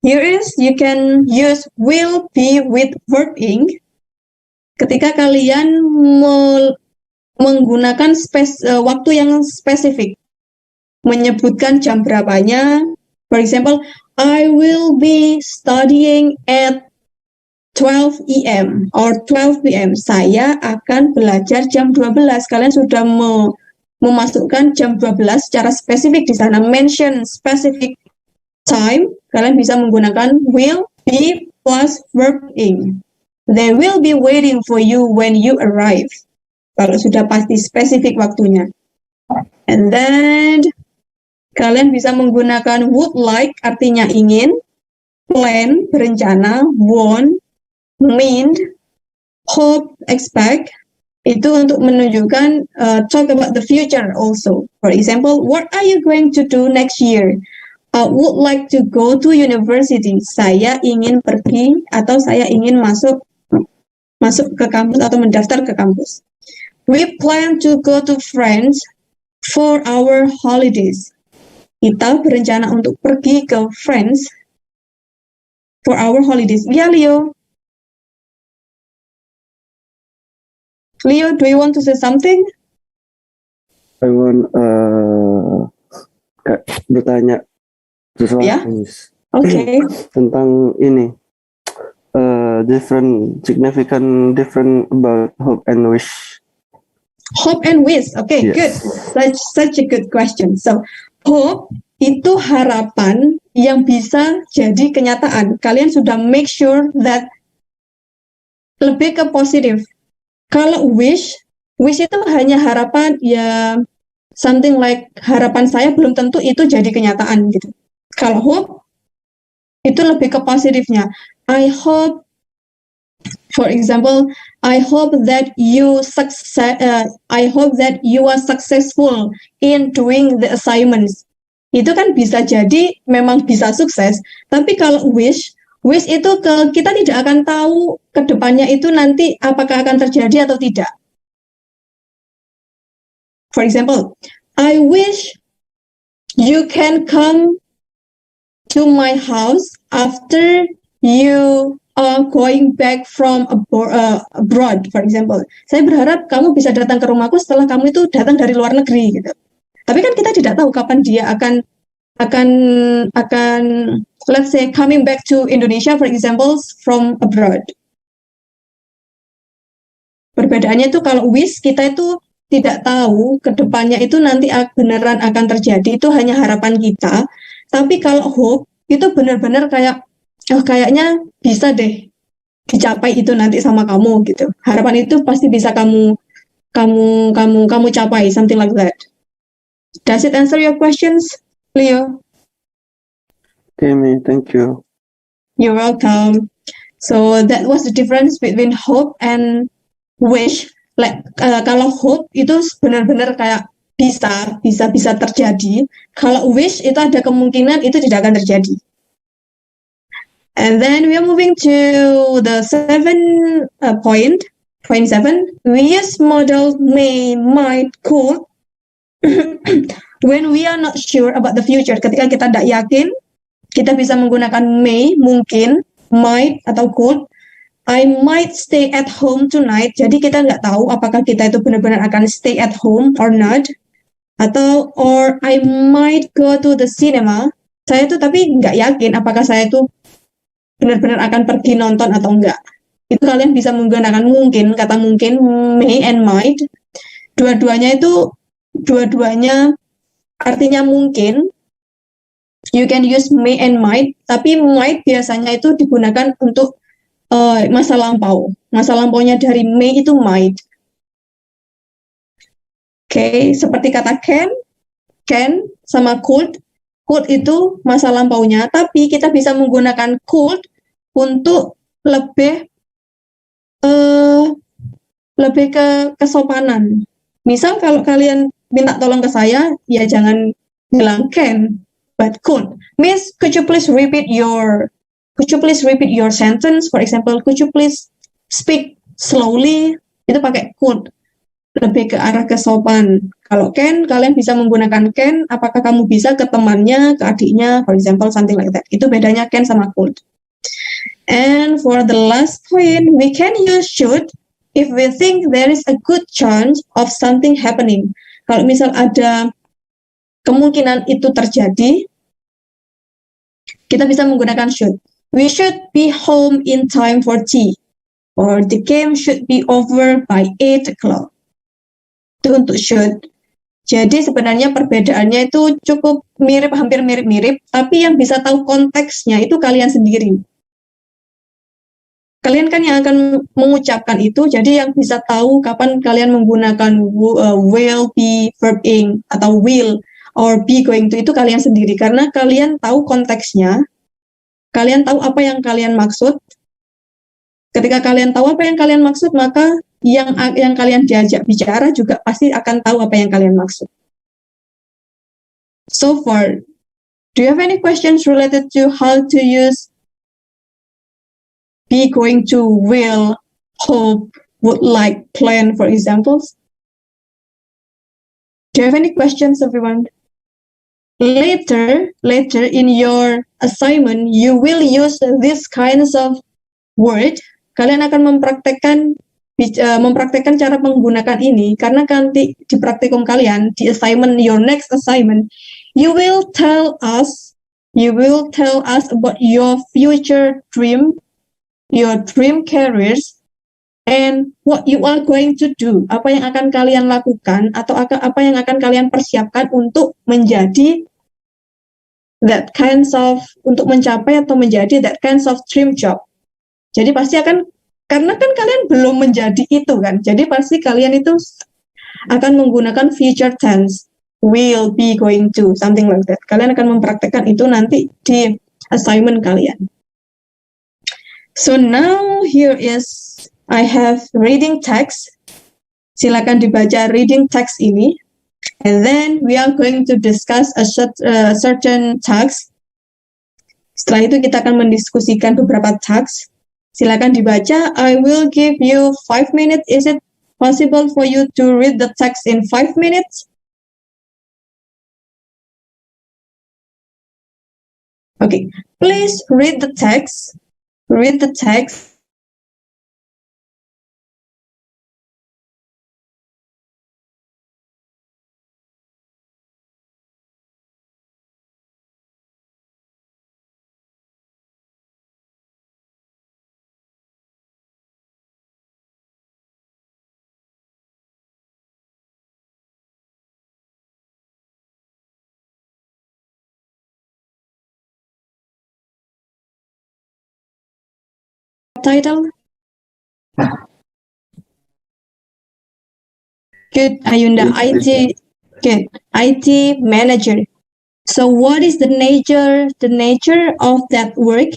Here is, you can use will be with verb ing. Ketika kalian menggunakan waktu yang spesifik, menyebutkan jam berapanya. For example, I will be studying at 12 EM or 12 PM. Saya akan belajar jam 12. Kalian sudah memasukkan jam 12 secara spesifik di sana. Mention specific time. Kalian bisa menggunakan will be plus verb ing. They will be waiting for you when you arrive. Kalau sudah pasti spesifik waktunya. And then kalian bisa menggunakan would like, artinya ingin, plan, berencana, want, mean, hope, expect, itu untuk menunjukkan talk about the future also. For example, what are you going to do next year? I would like to go to university. Saya ingin pergi atau saya ingin masuk ke kampus atau mendaftar ke kampus. We plan to go to France for our holidays. Kita berencana untuk pergi ke France for our holidays. Ya, Leo. Leo, do you want to say something? I want bertanya sesuatu, Ya? Miss. Okay. Tentang ini significant different about hope and wish. Hope and wish. Okay, Yes. good. Such a good question. So, hope itu harapan yang bisa jadi kenyataan. Kalian sudah make sure that lebih ke positif. Kalau wish itu hanya harapan, ya something like harapan saya belum tentu itu jadi kenyataan gitu. Kalau hope itu lebih ke positifnya. I hope, for example, I hope that you are successful in doing the assignments. Itu kan bisa jadi memang bisa sukses. Tapi kalau wish itu kita tidak akan tahu ke depannya itu nanti apakah akan terjadi atau tidak. For example, I wish you can come to my house after you are going back from abroad, for example. Saya berharap kamu bisa datang ke rumahku setelah kamu itu datang dari luar negeri gitu. Tapi kan kita tidak tahu kapan dia akan let's say coming back to Indonesia, for example, from abroad. Perbedaannya itu kalau wish kita itu tidak tahu ke depannya itu nanti beneran akan terjadi, itu hanya harapan kita. Tapi kalau hope itu benar-benar kayak kayaknya bisa deh dicapai itu nanti sama kamu gitu. Harapan itu pasti bisa kamu capai, something like that. Does it answer your questions, Leo? Okay, thank you. You're welcome. So that was the difference between hope and wish. Like kalau hope itu benar-benar kayak bisa terjadi. Kalau wish itu ada kemungkinan itu tidak akan terjadi. And then we are moving to the point 7. We use model may, might, could when we are not sure about the future. Ketika kita tidak yakin, kita bisa menggunakan may, mungkin, might, atau could. I might stay at home tonight. Jadi kita nggak tahu apakah kita itu benar-benar akan stay at home or not. Atau, or I might go to the cinema. Saya tuh tapi nggak yakin apakah saya itu benar-benar akan pergi nonton atau enggak. Itu kalian bisa menggunakan mungkin, kata mungkin, may and might. Dua-duanya artinya mungkin. You can use may and might, tapi might biasanya itu digunakan untuk masa lampau. Masa lampaunya dari may itu might. Oke, seperti kata can sama could. Could itu masa lampaunya, tapi kita bisa menggunakan could untuk lebih ke kesopanan. Misal kalau kalian minta tolong ke saya, ya jangan bilang can, but could. Miss, could you please repeat your sentence? For example, could you please speak slowly? Itu pakai could. Lebih ke arah kesopan. Kalau can, kalian bisa menggunakan can. Apakah kamu bisa ke temannya, ke adiknya, for example, something like that. Itu bedanya can sama could. And for the last point, we can use should if we think there is a good chance of something happening. Kalau misal ada kemungkinan itu terjadi, kita bisa menggunakan should. we should be home in time for tea, or the game should be over by 8 o'clock. Itu untuk should. Jadi sebenarnya perbedaannya itu cukup mirip, hampir mirip-mirip, tapi yang bisa tahu konteksnya itu kalian sendiri. Kalian kan yang akan mengucapkan itu, jadi yang bisa tahu kapan kalian menggunakan will, be, verb ing, atau will, or be going to itu kalian sendiri. Karena kalian tahu konteksnya, kalian tahu apa yang kalian maksud. Ketika kalian tahu apa yang kalian maksud, maka yang kalian diajak bicara juga pasti akan tahu apa yang kalian maksud. So far, do you have any questions related to how to use be, going to, will, hope, would like, plan, for examples? Do you have any questions, everyone? Later in your assignment, you will use these kinds of word. Kalian akan mempraktekkan cara menggunakan ini, karena nanti di praktikum kalian, di assignment, your next assignment, you will tell us about your future dream, your dream careers, and what you are going to do, apa yang akan kalian lakukan, atau apa yang akan kalian persiapkan untuk menjadi that kinds of, untuk mencapai atau menjadi that kinds of dream job. Jadi pasti akan, karena kan kalian belum menjadi itu kan, jadi pasti kalian itu akan menggunakan future tense, will, be, going to, something like that. Kalian akan mempraktekkan itu nanti di assignment kalian. So now here is, I have reading text. Silakan dibaca reading text ini, and then we are going to discuss a certain text. Setelah itu kita akan mendiskusikan beberapa text. Silakan dibaca. I will give you 5 minutes. Is it possible for you to read the text in 5 minutes? Okay, please read the text. Read the text. Title? Good, Ayunda. Good. IT manager. So what is the nature of that work?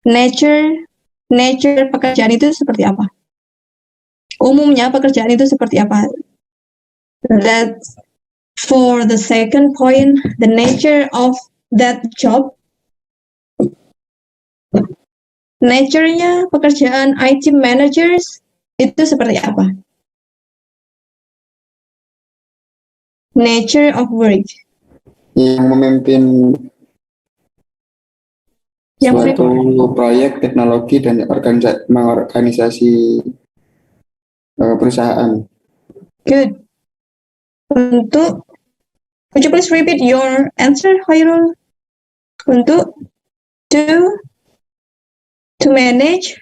Nature pekerjaan itu seperti apa? Umumnya pekerjaan itu seperti apa? That for the second point, the nature of that job. Nature-nya pekerjaan IT managers itu seperti apa? Nature of work. Yang memimpin suatu proyek teknologi dan mengorganisasi perusahaan. Good. Could you please repeat your answer, Khairul? Untuk to manage.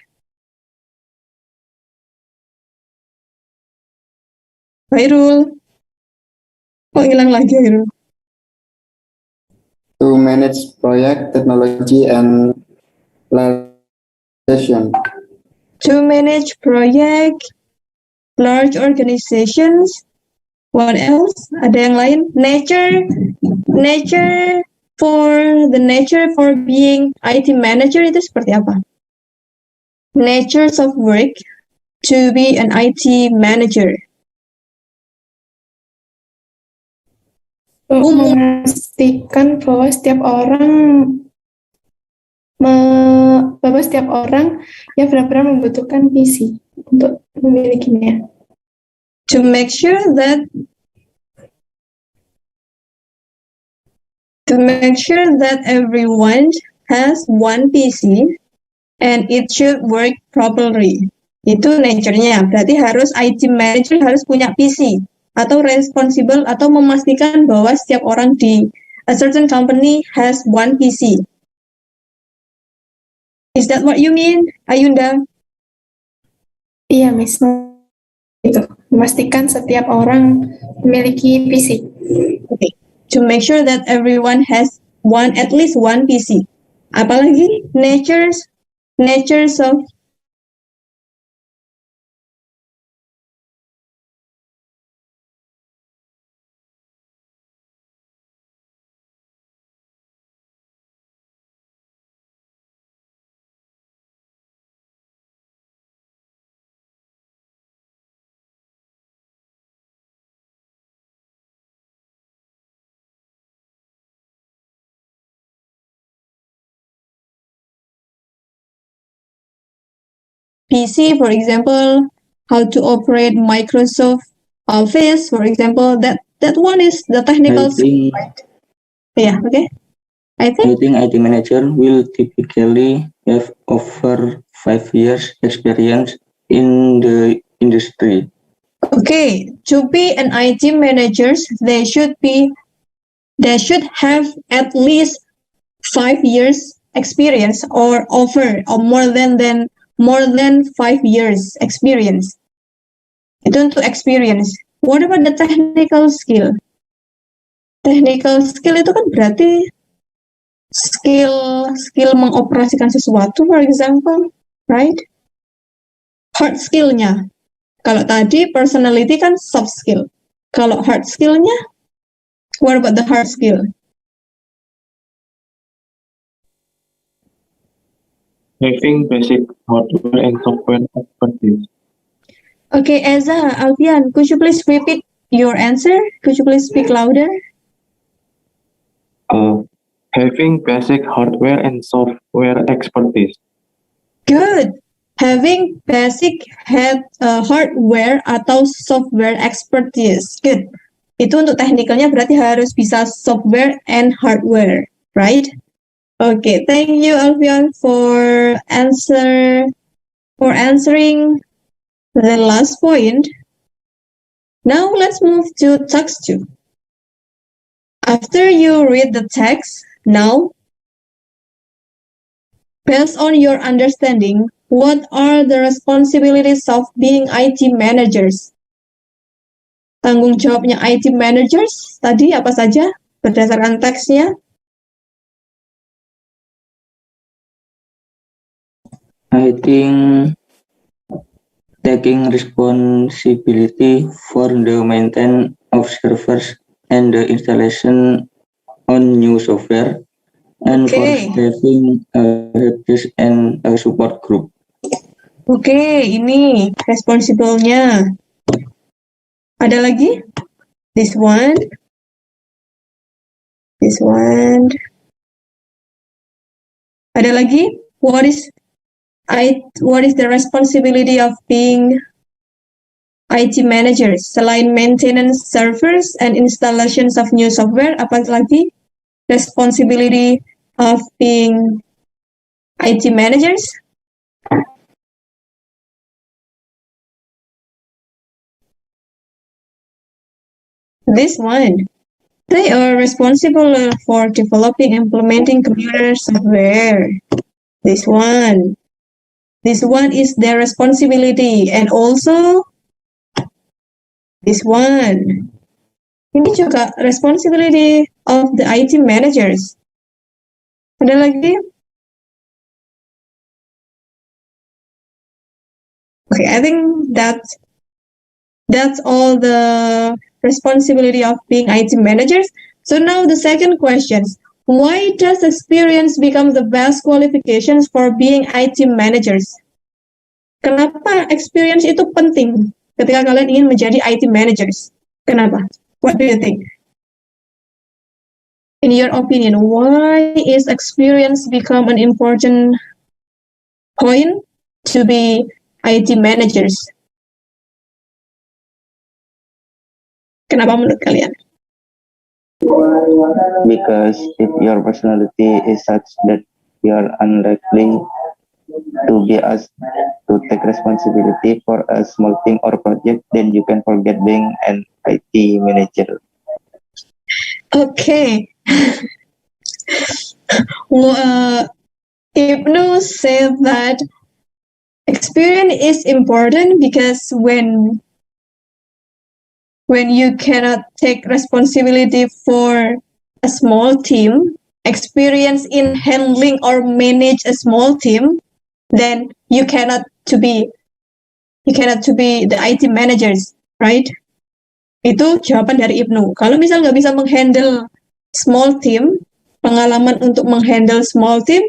Khairul. Kok hilang lagi, Khairul? To manage project, technology, and large organization. To manage project, large organizations. What else? Ada yang lain? Nature for being IT manager itu seperti apa? Natures of work to be an IT manager. Memastikan bahwa setiap orang yang benar-benar membutuhkan PC untuk memilikinya. To make sure that everyone has one PC and it should work properly. Itu nature-nya. Berarti harus IT manager harus punya PC atau responsible atau memastikan bahwa setiap orang di a certain company has one PC. Is that what you mean, Ayunda? Iya, Miss. Itu memastikan setiap orang memiliki PC. Okay. To make sure that everyone has at least one PC. Apalagi natures of PC, for example, how to operate Microsoft Office, for example, that one is the technical skill, right? Yeah, okay. I think IT manager will typically have over 5 years experience in the industry. Okay, to be an IT managers, they should have at least 5 years experience or more than 5 years experience. Itu untuk experience. What about the technical skill? Technical skill itu kan berarti skill mengoperasikan sesuatu, for example, right? Hard skill-nya. Kalau tadi personality kan soft skill. Kalau hard skill-nya, what about the hard skill? Having basic hardware and software expertise. Okay, Eza, Alfian, could you please repeat your answer? Could you please speak louder? Having basic hardware and software expertise. Good. Having basic hardware atau software expertise. Good. Itu untuk technicalnya berarti harus bisa software and hardware, right? Okay, thank you Alfian for answering the last point. Now let's move to text 2. After you read the text, now, based on your understanding, what are the responsibilities of being IT managers? Tanggung jawabnya IT managers tadi apa saja berdasarkan teksnya? I think taking responsibility for the maintenance of servers and the installation on new software, and for having a helpdesk and a support group. Oke, ini responsible-nya. Ada lagi? This one. Ada lagi? What is the responsibility of being IT managers? Selain maintenance servers and installations of new software, apa lagi responsibility of being IT managers? This one. They are responsible for developing and implementing computer software. This one is their responsibility, and also this one. Ini juga responsibility of the IT managers. Ada lagi? Okay, I think that's all the responsibility of being IT managers. So now the second question. Why does experience become the best qualifications for being IT managers? Kenapa experience itu penting ketika kalian ingin menjadi IT managers? Kenapa? What do you think? In your opinion, why is experience become an important point to be IT managers? Kenapa menurut kalian? Because if your personality is such that you are unlikely to be asked to take responsibility for a small thing or project, then you can forget being an IT manager. Okay. Ibnu said that experience is important because when you cannot take responsibility for a small team, experience in handling or manage a small team, then you cannot to be the IT managers, right? Itu jawaban dari Ibnu. Kalau misal nggak bisa menghandle small team, pengalaman untuk menghandle small team,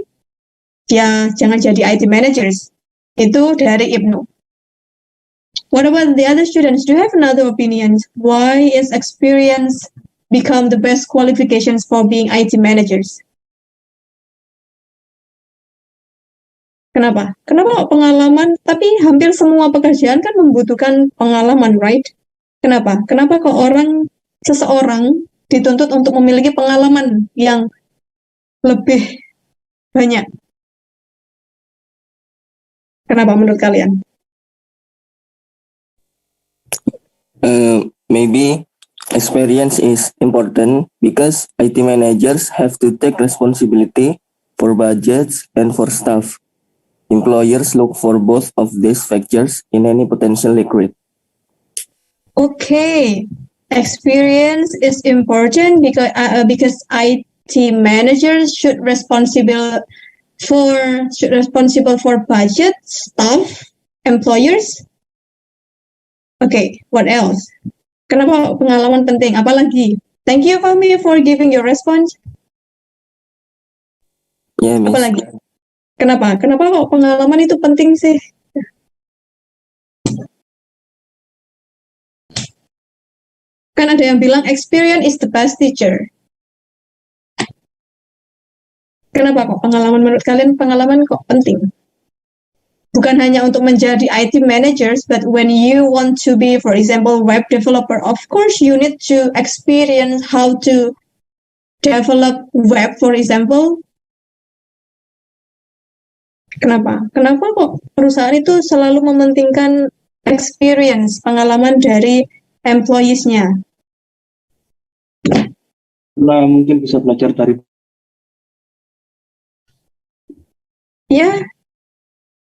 ya jangan jadi IT managers. Itu dari Ibnu. What about the other students? Do you have another opinion? Why is experience become the best qualifications for being IT managers? Kenapa? Kenapa kok pengalaman? Tapi hampir semua pekerjaan kan membutuhkan pengalaman, right? Kenapa? Kenapa kok seseorang dituntut untuk memiliki pengalaman yang lebih banyak? Kenapa menurut kalian? Maybe experience is important because IT managers have to take responsibility for budgets and for staff. Employers look for both of these factors in any potential recruit. Okay, experience is important because IT managers should responsible for budget, staff, employers. Okay, what else? Kenapa pengalaman penting? Apalagi? Thank you, Fahmi, for giving your response. Yeah, Miss. Apalagi? Kenapa? Kenapa kok pengalaman itu penting sih? Kan ada yang bilang experience is the best teacher. Kenapa kok pengalaman, menurut kalian pengalaman kok penting? Bukan hanya untuk menjadi IT managers, but when you want to be, for example, web developer, of course you need to experience how to develop web, for example. Kenapa? Kenapa kok perusahaan itu selalu mementingkan experience, pengalaman dari employees-nya? Nah, mungkin bisa belajar dari Yeah.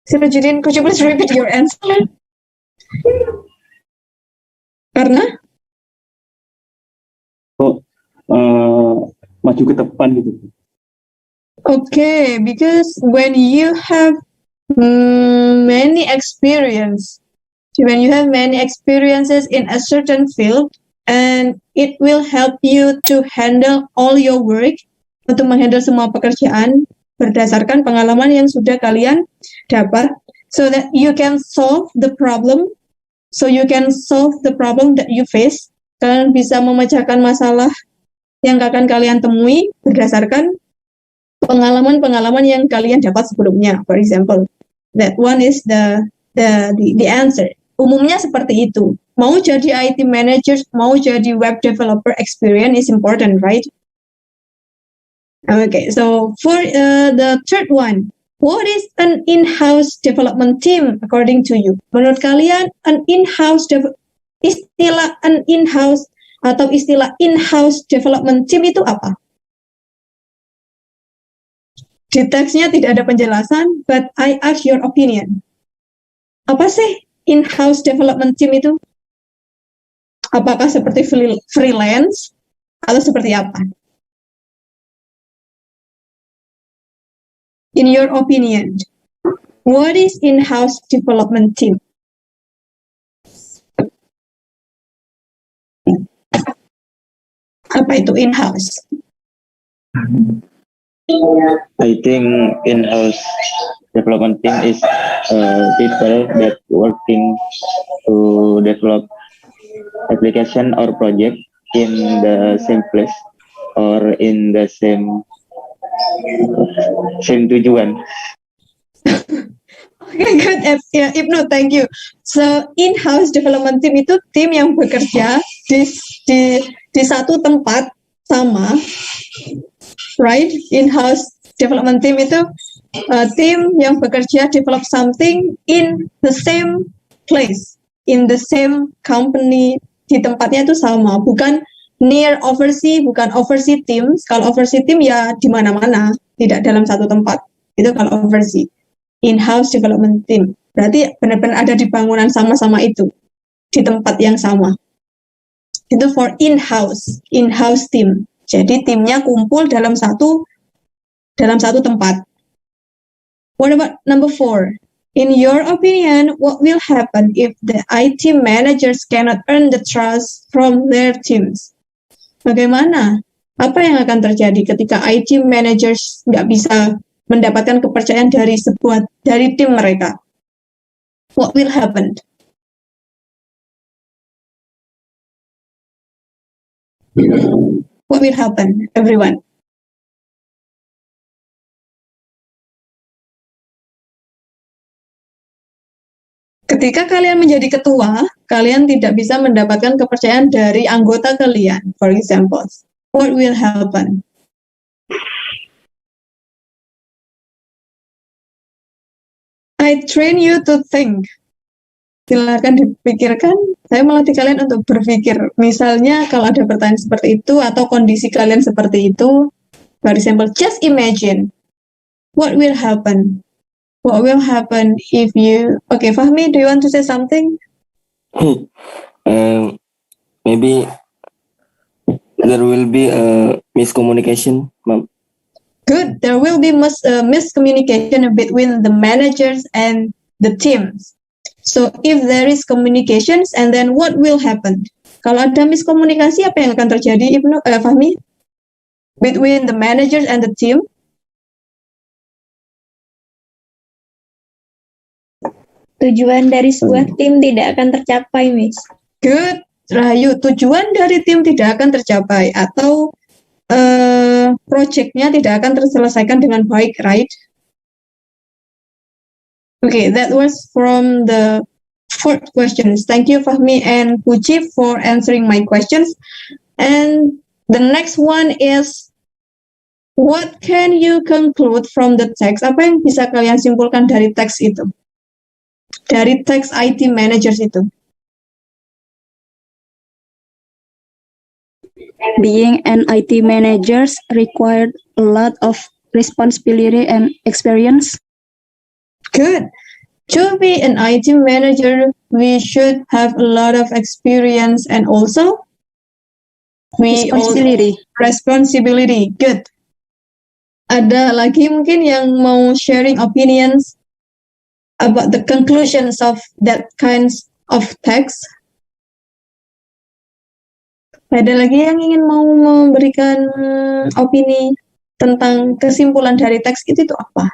Sirajudin, could you please repeat your answer? Karena? Maju ke depan gitu. Okay, because when you have many experiences in a certain field, and it will help you to handle all your work, untuk menghandle semua pekerjaan berdasarkan pengalaman yang sudah kalian dapat, so that you can solve the problem that you face. Kalian bisa memecahkan masalah yang akan kalian temui berdasarkan pengalaman-pengalaman yang kalian dapat sebelumnya. For example, that one is the answer. Umumnya seperti itu. Mau jadi IT manager, mau jadi web developer, experience is important, right? Okay, so for the third one, what is an in-house development team according to you? Menurut kalian, istilah in-house development team itu apa? Di teksnya tidak ada penjelasan, but I ask your opinion. Apa sih in-house development team itu? Apakah seperti freelance atau seperti apa? In your opinion, what is in-house development team? Apa itu in-house? I think in-house development team is people that working to develop application or project in the same place or in the same tujuan. Okay, good. Yeah, Ibnu, thank you. So, in-house development team itu tim yang bekerja di satu tempat sama, right? In-house development team itu tim yang bekerja develop something in the same place, in the same company, di tempatnya itu sama, bukan near overseas, bukan overseas teams. Kalau overseas team ya di mana-mana, tidak dalam satu tempat. Itu kalau oversee. In-house development team. Berarti benar-benar ada di bangunan sama-sama itu. Di tempat yang sama. Itu for in-house team. Jadi timnya kumpul dalam satu tempat. What about number 4? In your opinion, what will happen if the IT managers cannot earn the trust from their teams? Bagaimana? Apa yang akan terjadi ketika IT managers nggak bisa mendapatkan kepercayaan dari tim mereka? What will happen? What will happen, everyone? Ketika kalian menjadi ketua, kalian tidak bisa mendapatkan kepercayaan dari anggota kalian. For example, what will happen? I train you to think. Silakan dipikirkan. Saya melatih kalian untuk berpikir. Misalnya kalau ada pertanyaan seperti itu atau kondisi kalian seperti itu, for example, just imagine what will happen. What will happen if you... Okay, Fahmi, do you want to say something? Maybe there will be a miscommunication, Ma'am. Good. There will be miscommunication between the managers and the teams. So if there is communications, and then what will happen? Kalau ada miskomunikasi, apa yang akan terjadi, Fahmi? Between the managers and the team? Tujuan dari sebuah tim tidak akan tercapai, Miss. Good, Rahayu. Tujuan dari tim tidak akan tercapai atau projectnya tidak akan terselesaikan dengan baik, right? Okay, that was from the 4th questions. Thank you, Fahmi and Puji, for answering my questions. And the next one is, what can you conclude from the text? Apa yang bisa kalian simpulkan dari teks itu? Dari teks IT managers itu. Being an IT manager required a lot of responsibility and experience. Good. To be an IT manager, we should have a lot of experience and also responsibility. Good. Ada lagi mungkin yang mau sharing opinions about the conclusions of that kinds of text? Ada lagi yang ingin mau memberikan opini tentang kesimpulan dari teks itu apa?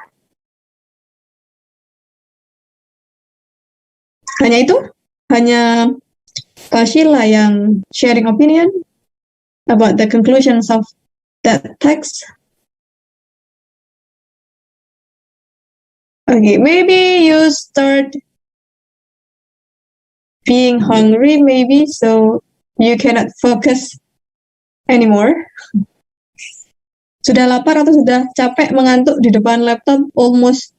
Hanya itu? Hanya Kak Sheila yang sharing opinion about the conclusions of that text? Okay, maybe you start being hungry, maybe, so you cannot focus anymore. Sudah lapar atau sudah capek mengantuk di depan laptop almost,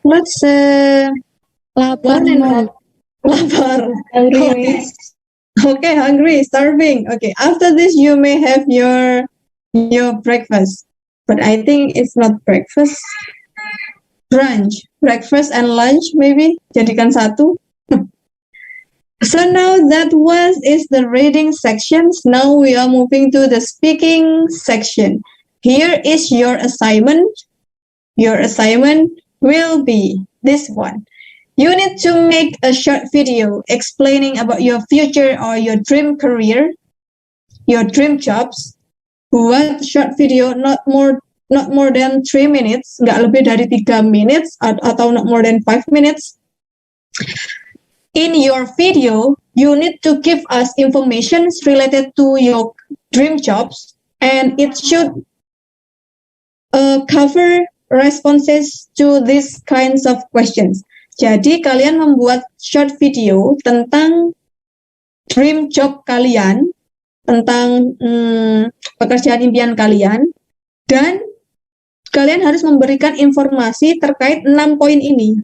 let's say, Lapar. Hungry. Okay, hungry, starving. Okay, after this you may have your breakfast, but I think it's not breakfast. Brunch, breakfast and lunch maybe, jadikan satu. So now that is the reading sections. Now we are moving to the speaking section. Here is your assignment. Your assignment will be this one. You need to make a short video explaining about your future or your dream career, your dream jobs. Buat short video not more than 3 minutes, nggak lebih dari 3 minutes atau not more than 5 minutes. In your video, you need to give us information related to your dream jobs, and it should cover responses to these kinds of questions. Jadi kalian membuat short video tentang dream job kalian, tentang pekerjaan impian kalian, dan kalian harus memberikan informasi terkait 6 poin ini.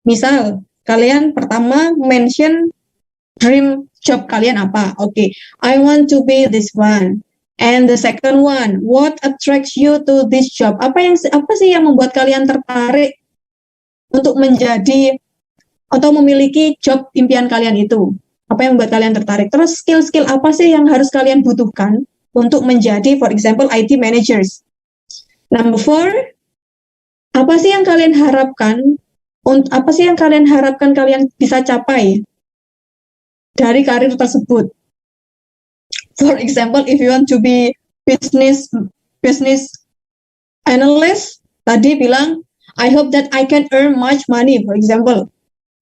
Misal, kalian pertama mention dream job kalian apa? Okay, I want to be this one. And the second one, what attracts you to this job? Apa sih yang membuat kalian tertarik untuk menjadi atau memiliki job impian kalian itu? Apa yang membuat kalian tertarik? Terus skill-skill apa sih yang harus kalian butuhkan untuk menjadi, for example, IT managers? Number 4, apa sih yang kalian harapkan? Apa sih yang kalian harapkan kalian bisa capai dari karir tersebut? For example, if you want to be business analyst, tadi bilang, I hope that I can earn much money, for example.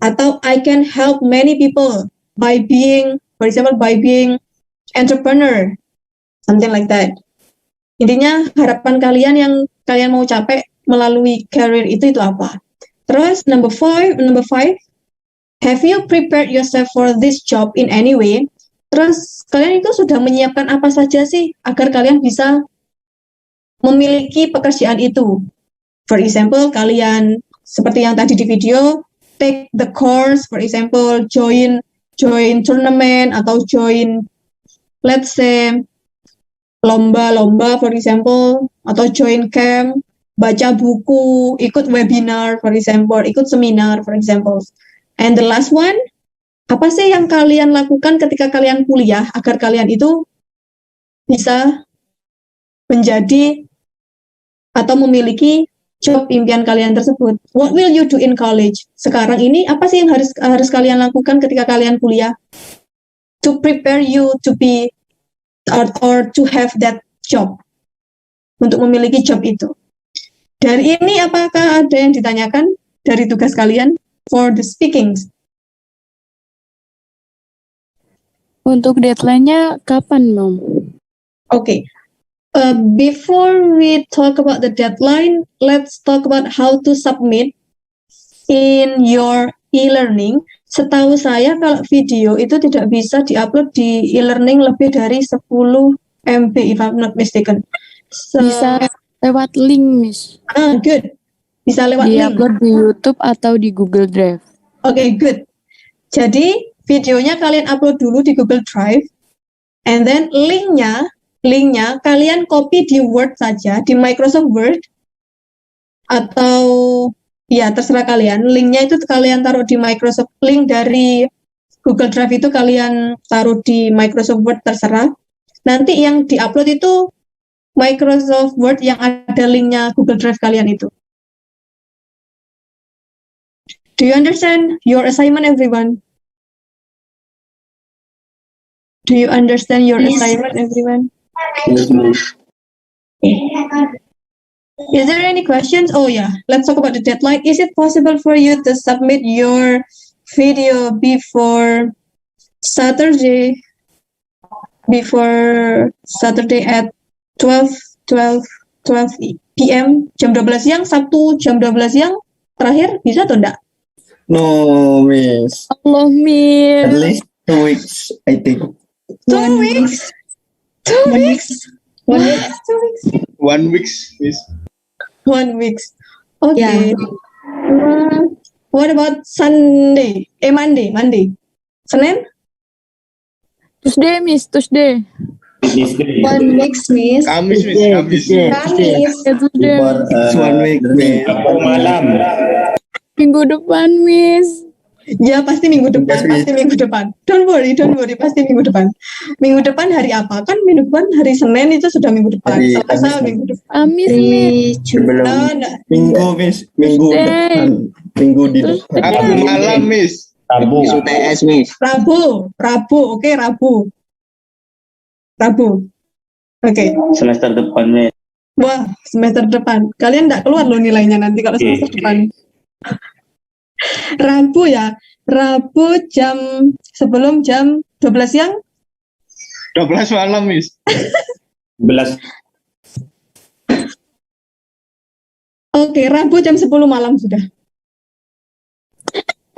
Atau I can help many people by being, for example, by being entrepreneur, something like that. Intinya harapan kalian yang kalian mau capai melalui career itu apa? Terus number five, have you prepared yourself for this job in any way? Terus kalian itu sudah menyiapkan apa saja sih agar kalian bisa memiliki pekerjaan itu? For example, kalian seperti yang tadi di video, take the course, for example, join tournament atau join, let's say, lomba-lomba, for example, atau join camp, baca buku, ikut webinar, for example, ikut seminar, for example. And the last one, apa sih yang kalian lakukan ketika kalian kuliah agar kalian itu bisa menjadi atau memiliki job impian kalian tersebut? What will you do in college? Sekarang ini apa sih yang harus kalian lakukan ketika kalian kuliah to prepare you to be or to have that job, untuk memiliki job itu? Dari ini apakah ada yang ditanyakan dari tugas kalian for the speakings? Untuk deadline-nya kapan, Mom? Okay. Before we talk about the deadline, let's talk about how to submit in your e-learning. Setahu saya kalau video itu tidak bisa diupload di e-learning lebih dari 10 MB, if I'm not mistaken. Bisa lewat link, Miss. Good. Bisa lewat link. Di-upload di YouTube atau di Google Drive. Okay, good. Jadi videonya kalian upload dulu di Google Drive, and then linknya kalian copy di Word saja, di Microsoft Word, atau ya terserah kalian. Linknya itu kalian taruh di Microsoft, link dari Google Drive itu kalian taruh di Microsoft Word, terserah. Nanti yang di-upload itu Microsoft Word yang ada linknya Google Drive kalian itu. Do you understand your assignment, everyone? Do you understand your assignment, everyone? Yes. Is there any questions? Oh yeah, let's talk about the deadline. Is it possible for you to submit your video before Saturday at 12 PM, jam 12 siang, Sabtu jam 12 siang terakhir, bisa atau enggak? No, Miss. Allah, Miss. At least 2 weeks, I think. 2 weeks? 2 weeks? 1 week? 2 weeks? 1 week, Miss. 1 week. Okay. Yeah. What about Sunday? Monday. Senin? Tuesday, Miss. Tuesday. 1 week, Miss. Kamis, Miss. Kamis. Tuesday. 1 week, Miss. Malam. Minggu depan, Miss. Ya, pasti minggu depan. Don't worry, pasti minggu depan. Minggu depan hari apa? Kan minggu depan hari Senin itu sudah minggu depan. Selasa minggu depan. Amis, Miss. Sebelum minggu, Miss. Minggu depan. Minggu di depan. Rabu malam, Miss. Rabu. UTS, Miss. Rabu. Oke, Rabu. Oke. Semester depan, Miss. Wah, semester depan. Kalian nggak keluar loh nilainya nanti kalau semester depan. Rabu ya. Rabu sebelum jam 12 siang. 12 malam, Miss. 11. Oke, Rabu jam 10 malam sudah.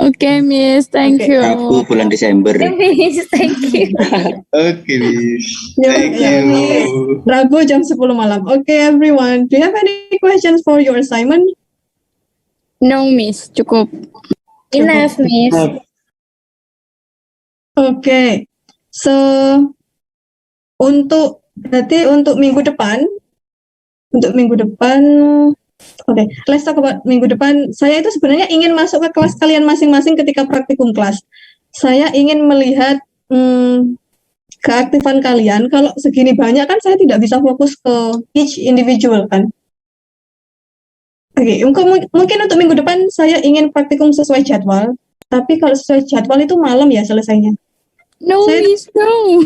Oke, Miss. Thank you. Rabu bulan Desember. Miss, thank you. Oke, Miss. Ya, Thank ya. you. Rabu jam 10 malam. Oke, everyone. Do you have any questions for your assignment? No, Miss. Cukup. Enough, Miss. Oke. So, untuk Berarti untuk minggu depan, oke, let's talk about minggu depan. Saya itu sebenarnya ingin masuk ke kelas kalian masing-masing ketika praktikum kelas. Saya ingin melihat keaktifan kalian. Kalau segini banyak kan saya tidak bisa fokus ke each individual kan. Oke, mungkin untuk minggu depan saya ingin praktikum sesuai jadwal. Tapi kalau sesuai jadwal itu malam ya selesainya. No, Miss, no.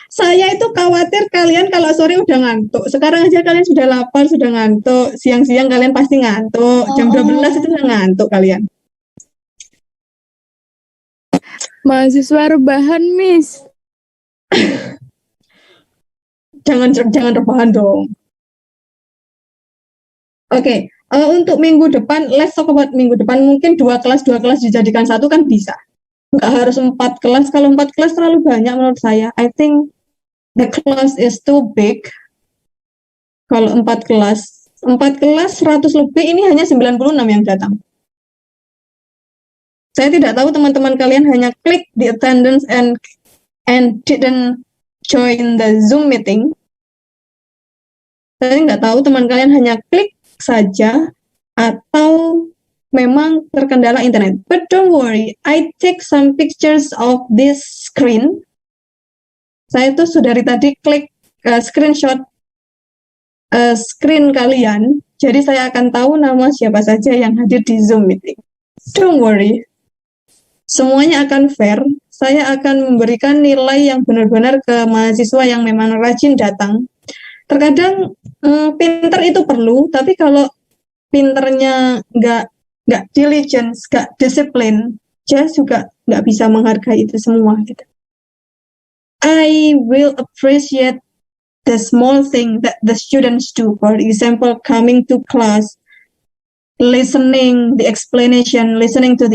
Saya itu khawatir kalian kalau sore udah ngantuk. Sekarang aja kalian sudah lapar, sudah ngantuk. Siang-siang kalian pasti ngantuk. Jam 12 itu udah ngantuk kalian. Mahasiswa rebahan, Miss. Jangan rebahan dong. Oke, untuk minggu depan, let's talk about minggu depan. Mungkin dua kelas dijadikan satu kan bisa. Nggak harus 4 kelas. Kalau 4 kelas terlalu banyak menurut saya. I think the class is too big. Kalau 4 kelas 100 lebih, ini hanya 96 yang datang. Saya tidak tahu teman-teman kalian hanya klik di attendance and didn't join the Zoom meeting. Saya nggak tahu teman kalian hanya klik saja atau memang terkendala internet. But don't worry, I take some pictures of this screen. Saya tuh sudah dari tadi klik screenshot screen kalian, jadi saya akan tahu nama siapa saja yang hadir di Zoom meeting. Don't worry, semuanya akan fair. Saya akan memberikan nilai yang benar-benar ke mahasiswa yang memang rajin datang. Terkadang pinter itu perlu, tapi kalau pinternya nggak diligence, nggak disiplin, dia juga nggak bisa menghargai itu semua gitu. I will appreciate the small thing that the students do. For example, coming to class, listening to the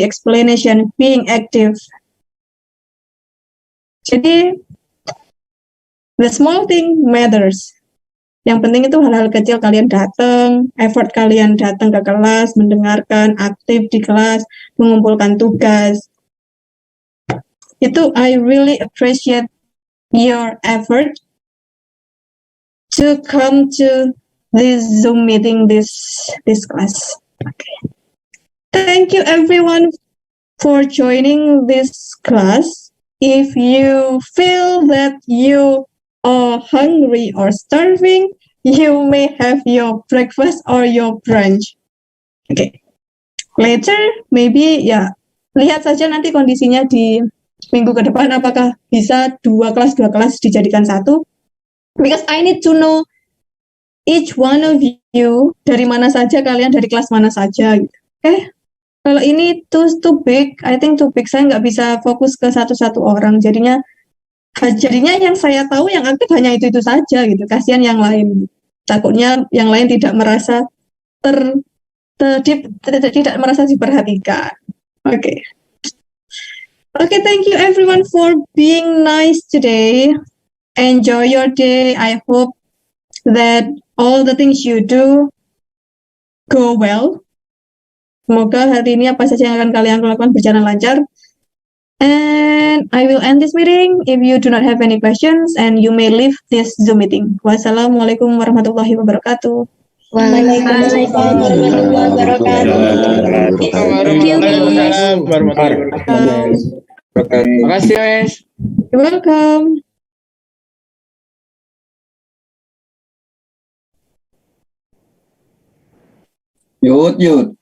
explanation, being active. Jadi, the small thing matters. Yang penting itu hal-hal kecil, kalian datang, effort kalian datang ke kelas, mendengarkan, aktif di kelas, mengumpulkan tugas. Itu I really appreciate your effort to come to this Zoom meeting, this class. Okay. Thank you everyone for joining this class. If you feel that you are hungry or starving, you may have your breakfast or your brunch. Okay. Later, maybe ya, lihat saja nanti kondisinya di minggu ke depan apakah bisa dua kelas dijadikan satu. Because I need to know each one of you, dari mana saja kalian, dari kelas mana saja. Okay. Kalau ini too big, I think too big, saya nggak bisa fokus ke satu-satu orang. Jadinya yang saya tahu yang aktif hanya itu saja gitu. Kasihan yang lain. Takutnya yang lain tidak merasa tidak merasa diperhatikan. Oke. Okay, thank you everyone for being nice today. Enjoy your day. I hope that all the things you do go well. Semoga hari ini apa saja yang akan kalian lakukan berjalan lancar. And I will end this meeting if you do not have any questions, and you may leave this Zoom meeting. Wassalamualaikum warahmatullahi wabarakatuh. Waalaikumsalam warahmatullahi wabarakatuh. Terima kasih, Mas. You're welcome. Yud.